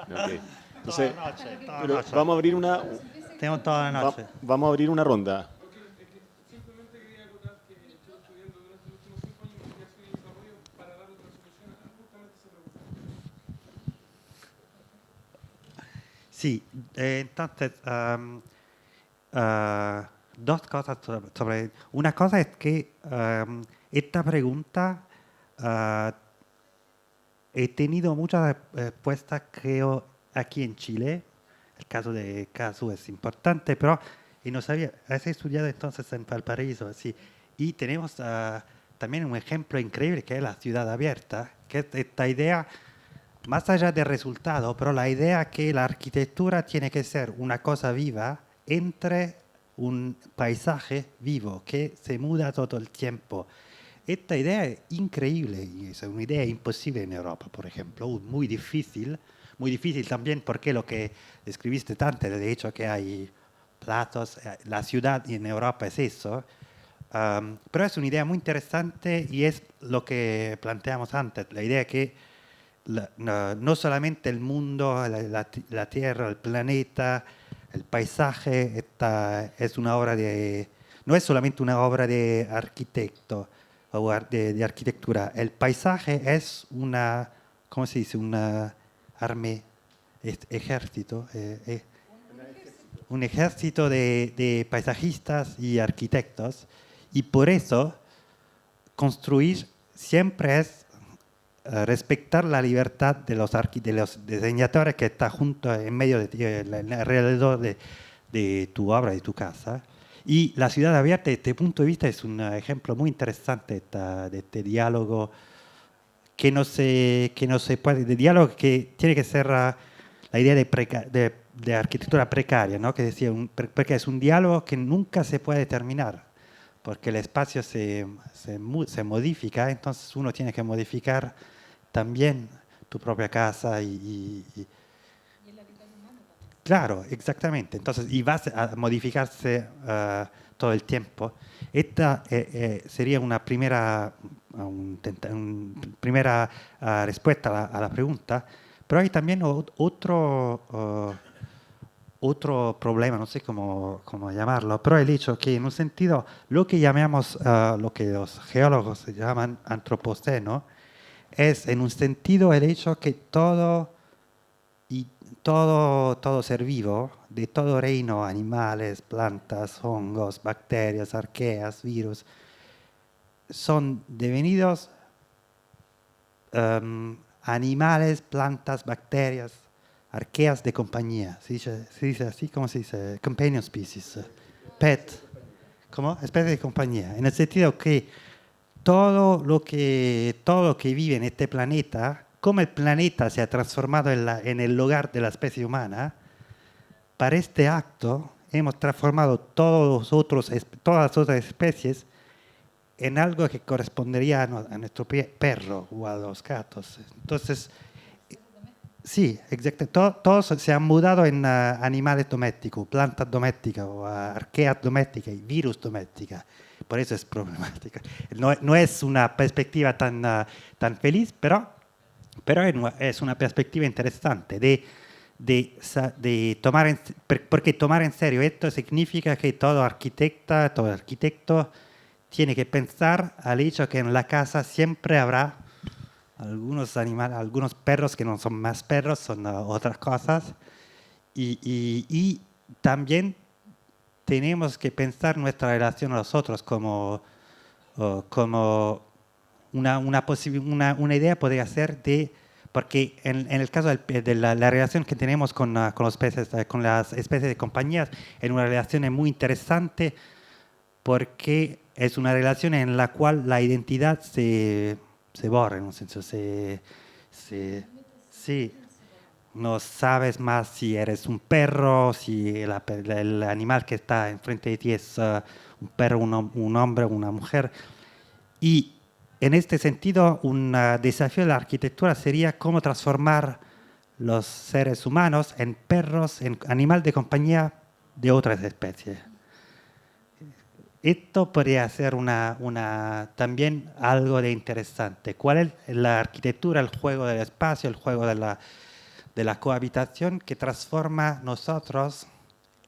Okay. Entonces, toda la noche. vamos a abrir una. Tengo toda la noche. Vamos a abrir una ronda. Simplemente quería acotar que estoy estudiando durante los últimos 5 años investigación y desarrollo para dar otra solución a justamente esa pregunta. Sí, entonces, dos cosas sobre. Una cosa es que esta pregunta he tenido muchas respuestas, creo, aquí en Chile. El caso de Casu es importante, pero y no sabía, has estudiado entonces en Valparaíso, sí. Y tenemos también un ejemplo increíble que es la ciudad abierta, que es esta idea, más allá del resultado, pero la idea que la arquitectura tiene que ser una cosa viva entre un paisaje vivo que se muda todo el tiempo. Esta idea es increíble y es una idea imposible en Europa, por ejemplo, muy difícil también porque lo que describiste antes, de hecho que hay platos, la ciudad en Europa es eso, pero es una idea muy interesante y es lo que planteamos antes, la idea que no solamente el mundo, la Tierra, el planeta, el paisaje, es una obra no es solamente una obra de arquitecto o de arquitectura, el paisaje es una, ¿cómo se dice? Una ejército. un ejército de paisajistas y arquitectos, y por eso construir siempre es respetar la libertad de los diseñadores que están junto en medio de ti, alrededor de tu obra, de tu casa. Y la ciudad abierta, desde este punto de vista, es un ejemplo muy interesante de este diálogo que no se puede, de diálogo que tiene que ser la idea de arquitectura precaria, ¿no? Que decía, porque es un diálogo que nunca se puede terminar, porque el espacio se modifica, entonces uno tiene que modificar también tu propia casa claro, exactamente. Entonces, y vas a modificarse todo el tiempo. Esta sería una primera, primera respuesta a la pregunta, pero hay también otro problema, no sé cómo llamarlo, pero el hecho que en un sentido lo que llamamos, lo que los geólogos llaman antropoceno, es en un sentido el hecho que todo ser vivo, de todo reino, animales, plantas, hongos, bacterias, arqueas, virus, son devenidos animales, plantas, bacterias, arqueas de compañía. ¿Se dice así? ¿Cómo se dice? Companion species. Pet. ¿Cómo? Especie de compañía. En el sentido que todo lo que vive en este planeta, como el planeta se ha transformado en el hogar de la especie humana, para este acto hemos transformado todas las otras especies en algo que correspondería a nuestro perro o a los gatos. Entonces, sí, exacto. Todos se han mudado en animales domésticos, plantas domésticas, o arqueas domésticas y virus domésticas. Por eso es problemática. No es una perspectiva tan feliz, pero es una perspectiva interesante de tomar porque tomar en serio esto significa que todo arquitecto tiene que pensar al hecho que en la casa siempre habrá algunos animales, algunos perros que no son más perros, son otras cosas, y también tenemos que pensar nuestra relación a los otros como una idea podría ser porque en el caso de la relación que tenemos con los peces, con las especies de compañías, es una relación muy interesante porque es una relación en la cual la identidad se borra, en un senso, sí, no sabes más si eres un perro, si el animal que está enfrente de ti es un perro, un hombre, una mujer. Y en este sentido, un desafío de la arquitectura sería cómo transformar los seres humanos en perros, en animal de compañía de otras especies. Esto podría ser también algo de interesante. ¿Cuál es la arquitectura, el juego del espacio, el juego de la cohabitación que transforma nosotros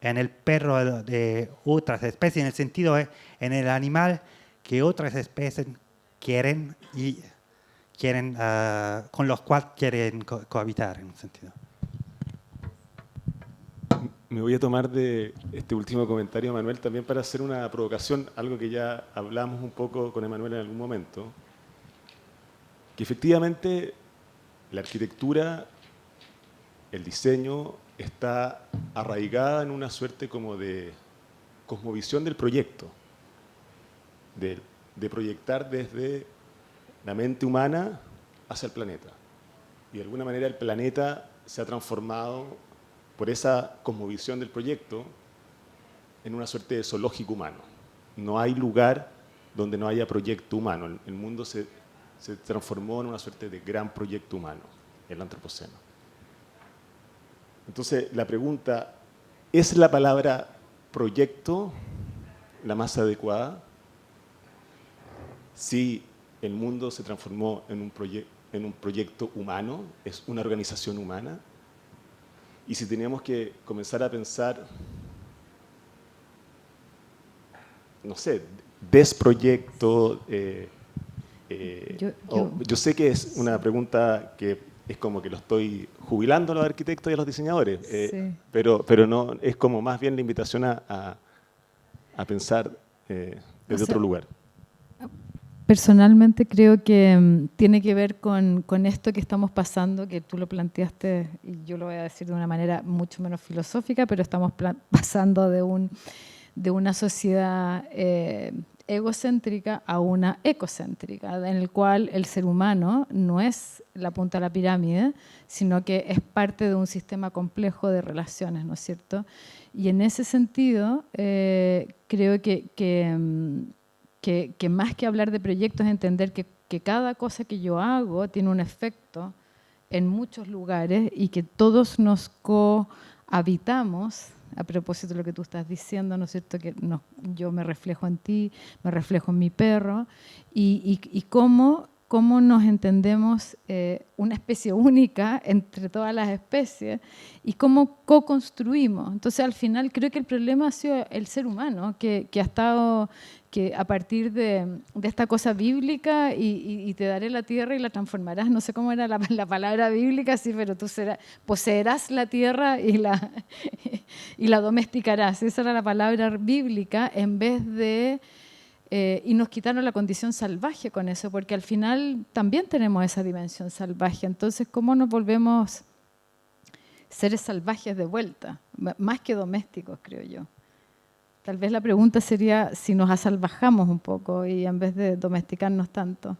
en el perro de otras especies, en el sentido en el animal que otras especies quieren con los cuales quieren cohabitar, en un sentido? Me voy a tomar de este último comentario, Manuel, también para hacer una provocación, algo que ya hablamos un poco con Emanuel en algún momento, que efectivamente la arquitectura, el diseño, está arraigada en una suerte como de cosmovisión del proyecto, de proyectar desde la mente humana hacia el planeta. Y de alguna manera el planeta se ha transformado por esa cosmovisión del proyecto en una suerte de zoológico humano. No hay lugar donde no haya proyecto humano. El mundo se transformó en una suerte de gran proyecto humano, el antropoceno. Entonces, la pregunta, ¿es la palabra proyecto la más adecuada? Si el mundo se transformó en un proyecto humano, es una organización humana, y si teníamos que comenzar a pensar, no sé, desproyecto, yo sé que es una pregunta que es como que lo estoy jubilando a los arquitectos y a los diseñadores, Sí. pero no, es como más bien la invitación a pensar desde otro lugar. Personalmente creo que tiene que ver con esto que estamos pasando, que tú lo planteaste, y yo lo voy a decir de una manera mucho menos filosófica, pero estamos pasando de una sociedad egocéntrica a una ecocéntrica, en el cual el ser humano no es la punta de la pirámide, sino que es parte de un sistema complejo de relaciones, ¿no es cierto? Y en ese sentido, creo que más que hablar de proyectos, entender que cada cosa que yo hago tiene un efecto en muchos lugares y que todos nos cohabitamos, a propósito de lo que tú estás diciendo, ¿no es cierto? Que yo me reflejo en ti, me reflejo en mi perro, y cómo nos entendemos una especie única entre todas las especies y cómo co-construimos. Entonces, al final, creo que el problema ha sido el ser humano, que ha estado, que a partir de esta cosa bíblica, y te daré la tierra y la transformarás, no sé cómo era la palabra bíblica, sí, pero tú poseerás la tierra y la domesticarás. Esa era la palabra bíblica, en vez de... y nos quitaron la condición salvaje con eso, porque al final también tenemos esa dimensión salvaje. Entonces, ¿cómo nos volvemos seres salvajes de vuelta? Más que domésticos, creo yo. Tal vez la pregunta sería si nos asalvajamos un poco y en vez de domesticarnos tanto.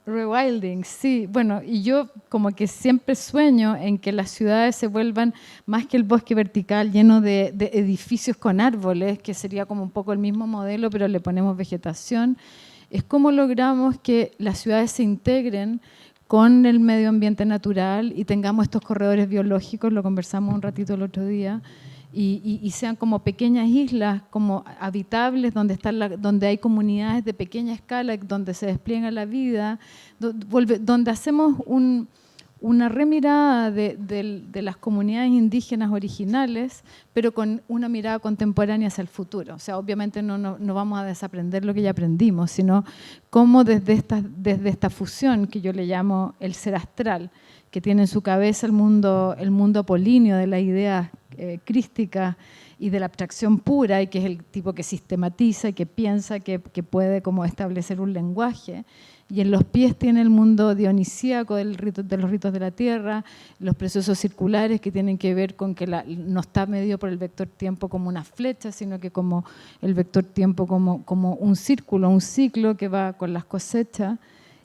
Rewilding, sí. Bueno, y yo como que siempre sueño en que las ciudades se vuelvan más que el bosque vertical lleno de edificios con árboles, que sería como un poco el mismo modelo, pero le ponemos vegetación. Es cómo logramos que las ciudades se integren con el medio ambiente natural y tengamos estos corredores biológicos, lo conversamos un ratito el otro día, y sean como pequeñas islas, como habitables, donde hay comunidades de pequeña escala, donde se despliega la vida, donde hacemos una remirada de las comunidades indígenas originales, pero con una mirada contemporánea hacia el futuro. O sea, obviamente no vamos a desaprender lo que ya aprendimos, sino cómo desde esta fusión que yo le llamo el ser astral, que tiene en su cabeza el mundo apolíneo de las ideas crística y de la abstracción pura, y que es el tipo que sistematiza y que piensa, que puede como establecer un lenguaje, y en los pies tiene el mundo dionisíaco de los ritos de la tierra, los procesos circulares que tienen que ver con que no está medido por el vector tiempo como una flecha, sino que como el vector tiempo como un círculo, un ciclo que va con las cosechas,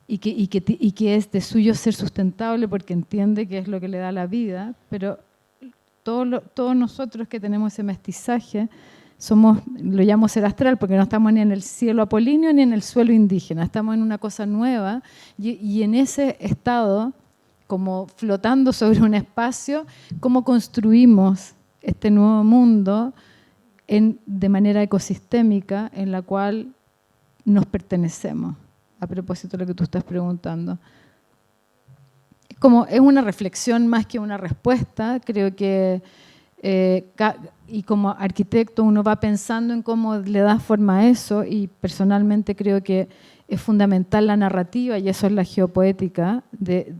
y que es de suyo ser sustentable porque entiende que es lo que le da la vida, pero todos nosotros que tenemos ese mestizaje lo llamo ser astral porque no estamos ni en el cielo apolíneo ni en el suelo indígena, estamos en una cosa nueva, y en ese estado, como flotando sobre un espacio, cómo construimos este nuevo mundo de manera ecosistémica en la cual nos pertenecemos, a propósito de lo que tú estás preguntando. Es una reflexión más que una respuesta. Creo que, y como arquitecto, uno va pensando en cómo le da forma a eso, y personalmente creo que es fundamental la narrativa, y eso es la geopoética.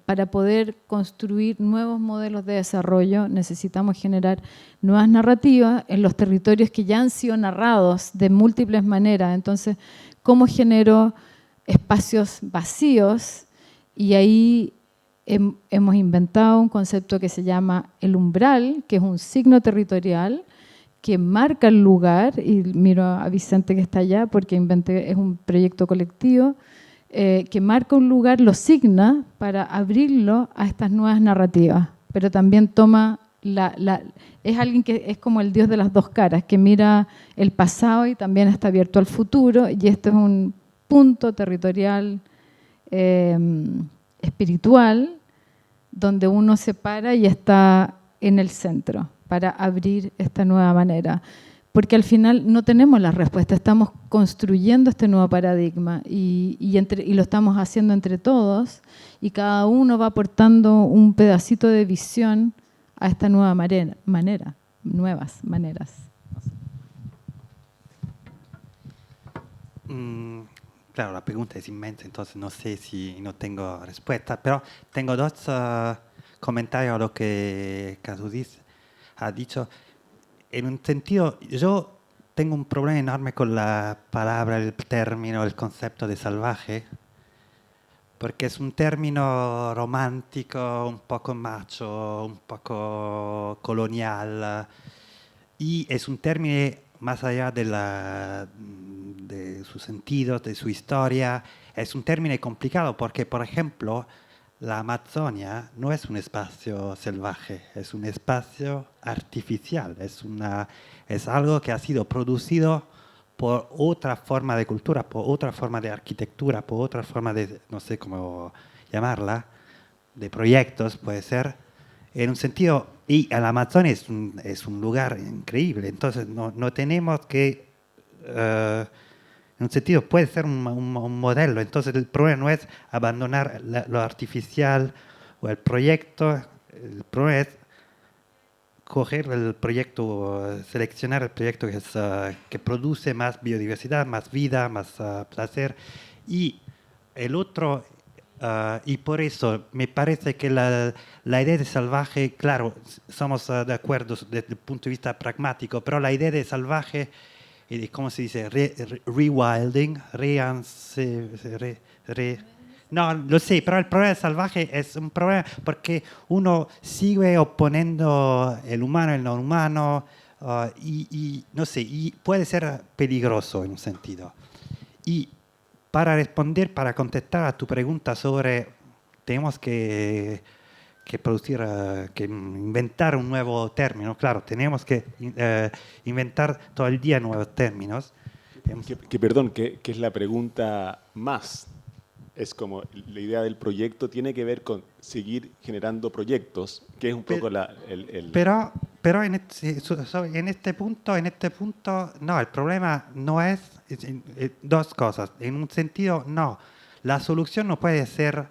Para poder construir nuevos modelos de desarrollo necesitamos generar nuevas narrativas en los territorios que ya han sido narrados de múltiples maneras. Entonces, ¿cómo genero espacios vacíos? Y ahí hemos inventado un concepto que se llama el umbral, que es un signo territorial que marca el lugar, y miro a Vicente que está allá porque es un proyecto colectivo, que marca un lugar, lo signa para abrirlo a estas nuevas narrativas, pero también toma es alguien que es como el dios de las dos caras, que mira el pasado y también está abierto al futuro, y esto es un punto territorial espiritual donde uno se para y está en el centro para abrir esta nueva manera. Porque al final no tenemos la respuesta, estamos construyendo este nuevo paradigma y lo estamos haciendo entre todos, y cada uno va aportando un pedacito de visión a esta nueva nuevas maneras. claro, la pregunta es inmensa, entonces no sé si no tengo respuesta, pero tengo dos comentarios a lo que Kazudis ha dicho. En un sentido, yo tengo un problema enorme con la palabra, el término, el concepto de salvaje, porque es un término romántico, un poco macho, un poco colonial, y es un término más allá de su sentido, de su historia, es un término complicado porque, por ejemplo, la Amazonia no es un espacio salvaje, es un espacio artificial, es algo que ha sido producido por otra forma de cultura, por otra forma de arquitectura, por otra forma de, no sé cómo llamarla, de proyectos, puede ser, en un sentido, y el Amazonia es un lugar increíble, entonces no tenemos que, en un sentido, puede ser un modelo, entonces el problema no es abandonar lo artificial o el proyecto, el problema es coger el proyecto, seleccionar el proyecto que produce más biodiversidad, más vida, más placer. Y el otro, y por eso me parece que la idea de salvaje, claro, somos de acuerdo desde el punto de vista pragmático, pero la idea de salvaje, ¿cómo se dice? Rewilding, no, lo sé, pero el problema salvaje es un problema porque uno sigue oponiendo el humano al no humano y no sé, y puede ser peligroso en un sentido. Y para responder, para contestar a tu pregunta sobre tenemos que producir, que inventar un nuevo término, claro, tenemos que inventar todo el día nuevos términos. Perdón, que es la pregunta más. Es como la idea del proyecto tiene que ver con seguir generando proyectos, que es un poco Pero en este punto, no, el problema no es dos cosas. En un sentido, no. La solución no puede ser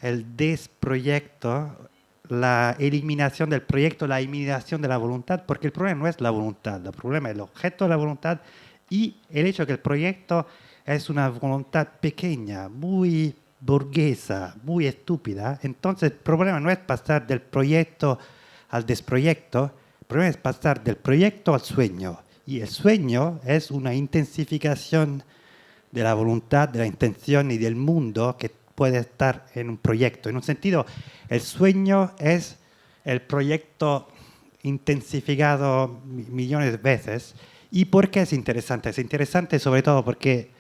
el desproyecto, la eliminación del proyecto, la eliminación de la voluntad, porque el problema no es la voluntad, el problema es el objeto de la voluntad y el hecho de que el proyecto es una voluntad pequeña, muy burguesa, muy estúpida. Entonces el problema no es pasar del proyecto al desproyecto, el problema es pasar del proyecto al sueño. Y el sueño es una intensificación de la voluntad, de la intención y del mundo que puede estar en un proyecto. En un sentido, el sueño es el proyecto intensificado millones de veces. ¿Y por qué es interesante? Es interesante sobre todo porque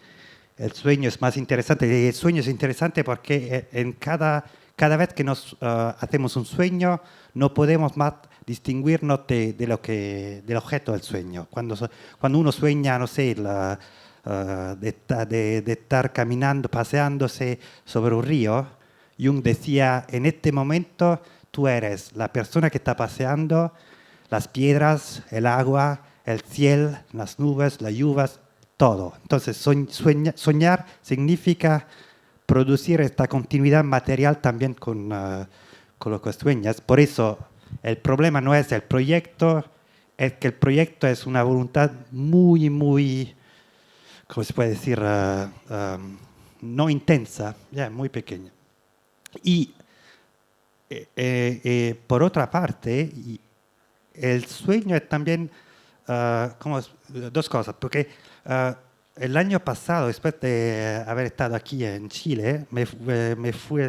el sueño es más interesante. Y el sueño es interesante porque en cada vez que nos hacemos un sueño, no podemos más distinguirnos del objeto del sueño. Cuando uno sueña, no sé, de estar caminando, paseándose sobre un río, Jung decía, en este momento tú eres la persona que está paseando, las piedras, el agua, el cielo, las nubes, las lluvias, todo. Entonces, soñar significa producir esta continuidad material también con lo que sueñas. Por eso, el problema no es el proyecto, es que el proyecto es una voluntad muy, muy, ¿cómo se puede decir? No intensa, ya muy pequeña. Y por otra parte, el sueño es también dos cosas, porque el año pasado, después de haber estado aquí en Chile, me fui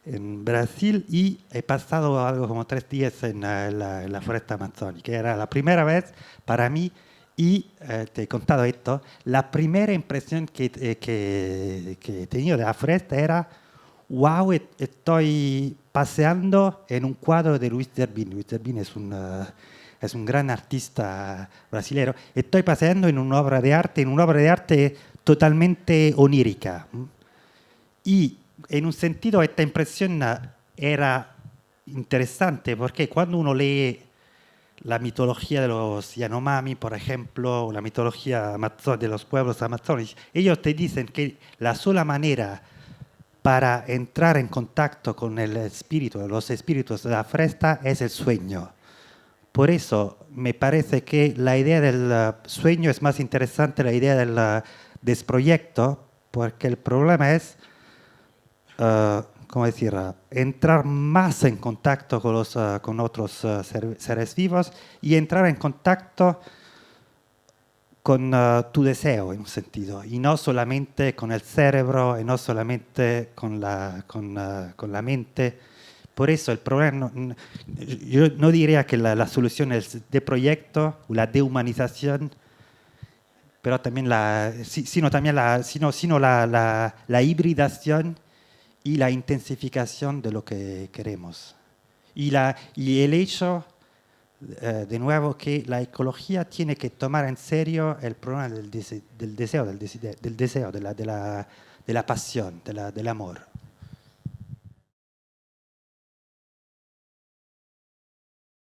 en Brasil y he pasado algo como 3 días en la foresta amazónica. Era la primera vez para mí y te he contado esto. La primera impresión que he tenido de la foresta era wow, estoy paseando en un cuadro de Luis Zerbini. Luis Zerbini es un gran artista brasileño. Estoy paseando en una obra de arte totalmente onírica. Y en un sentido esta impresión era interesante porque cuando uno lee la mitología de los Yanomami, por ejemplo, o la mitología de los pueblos amazónicos, ellos te dicen que la sola manera para entrar en contacto con el espíritu, los espíritus de la foresta es el sueño. Por eso me parece que la idea del sueño es más interesante la idea del desproyecto, porque el problema es, ¿cómo decir?, entrar más en contacto con otros seres vivos y entrar en contacto con tu deseo, en un sentido, y no solamente con el cerebro, y no solamente con la mente. Por eso el problema, yo no diría que la solución es el desproyecto o la dehumanización, pero también sino la hibridación y la intensificación de lo que queremos. Y el hecho, de nuevo, que la ecología tiene que tomar en serio el problema del deseo, de la pasión, del amor.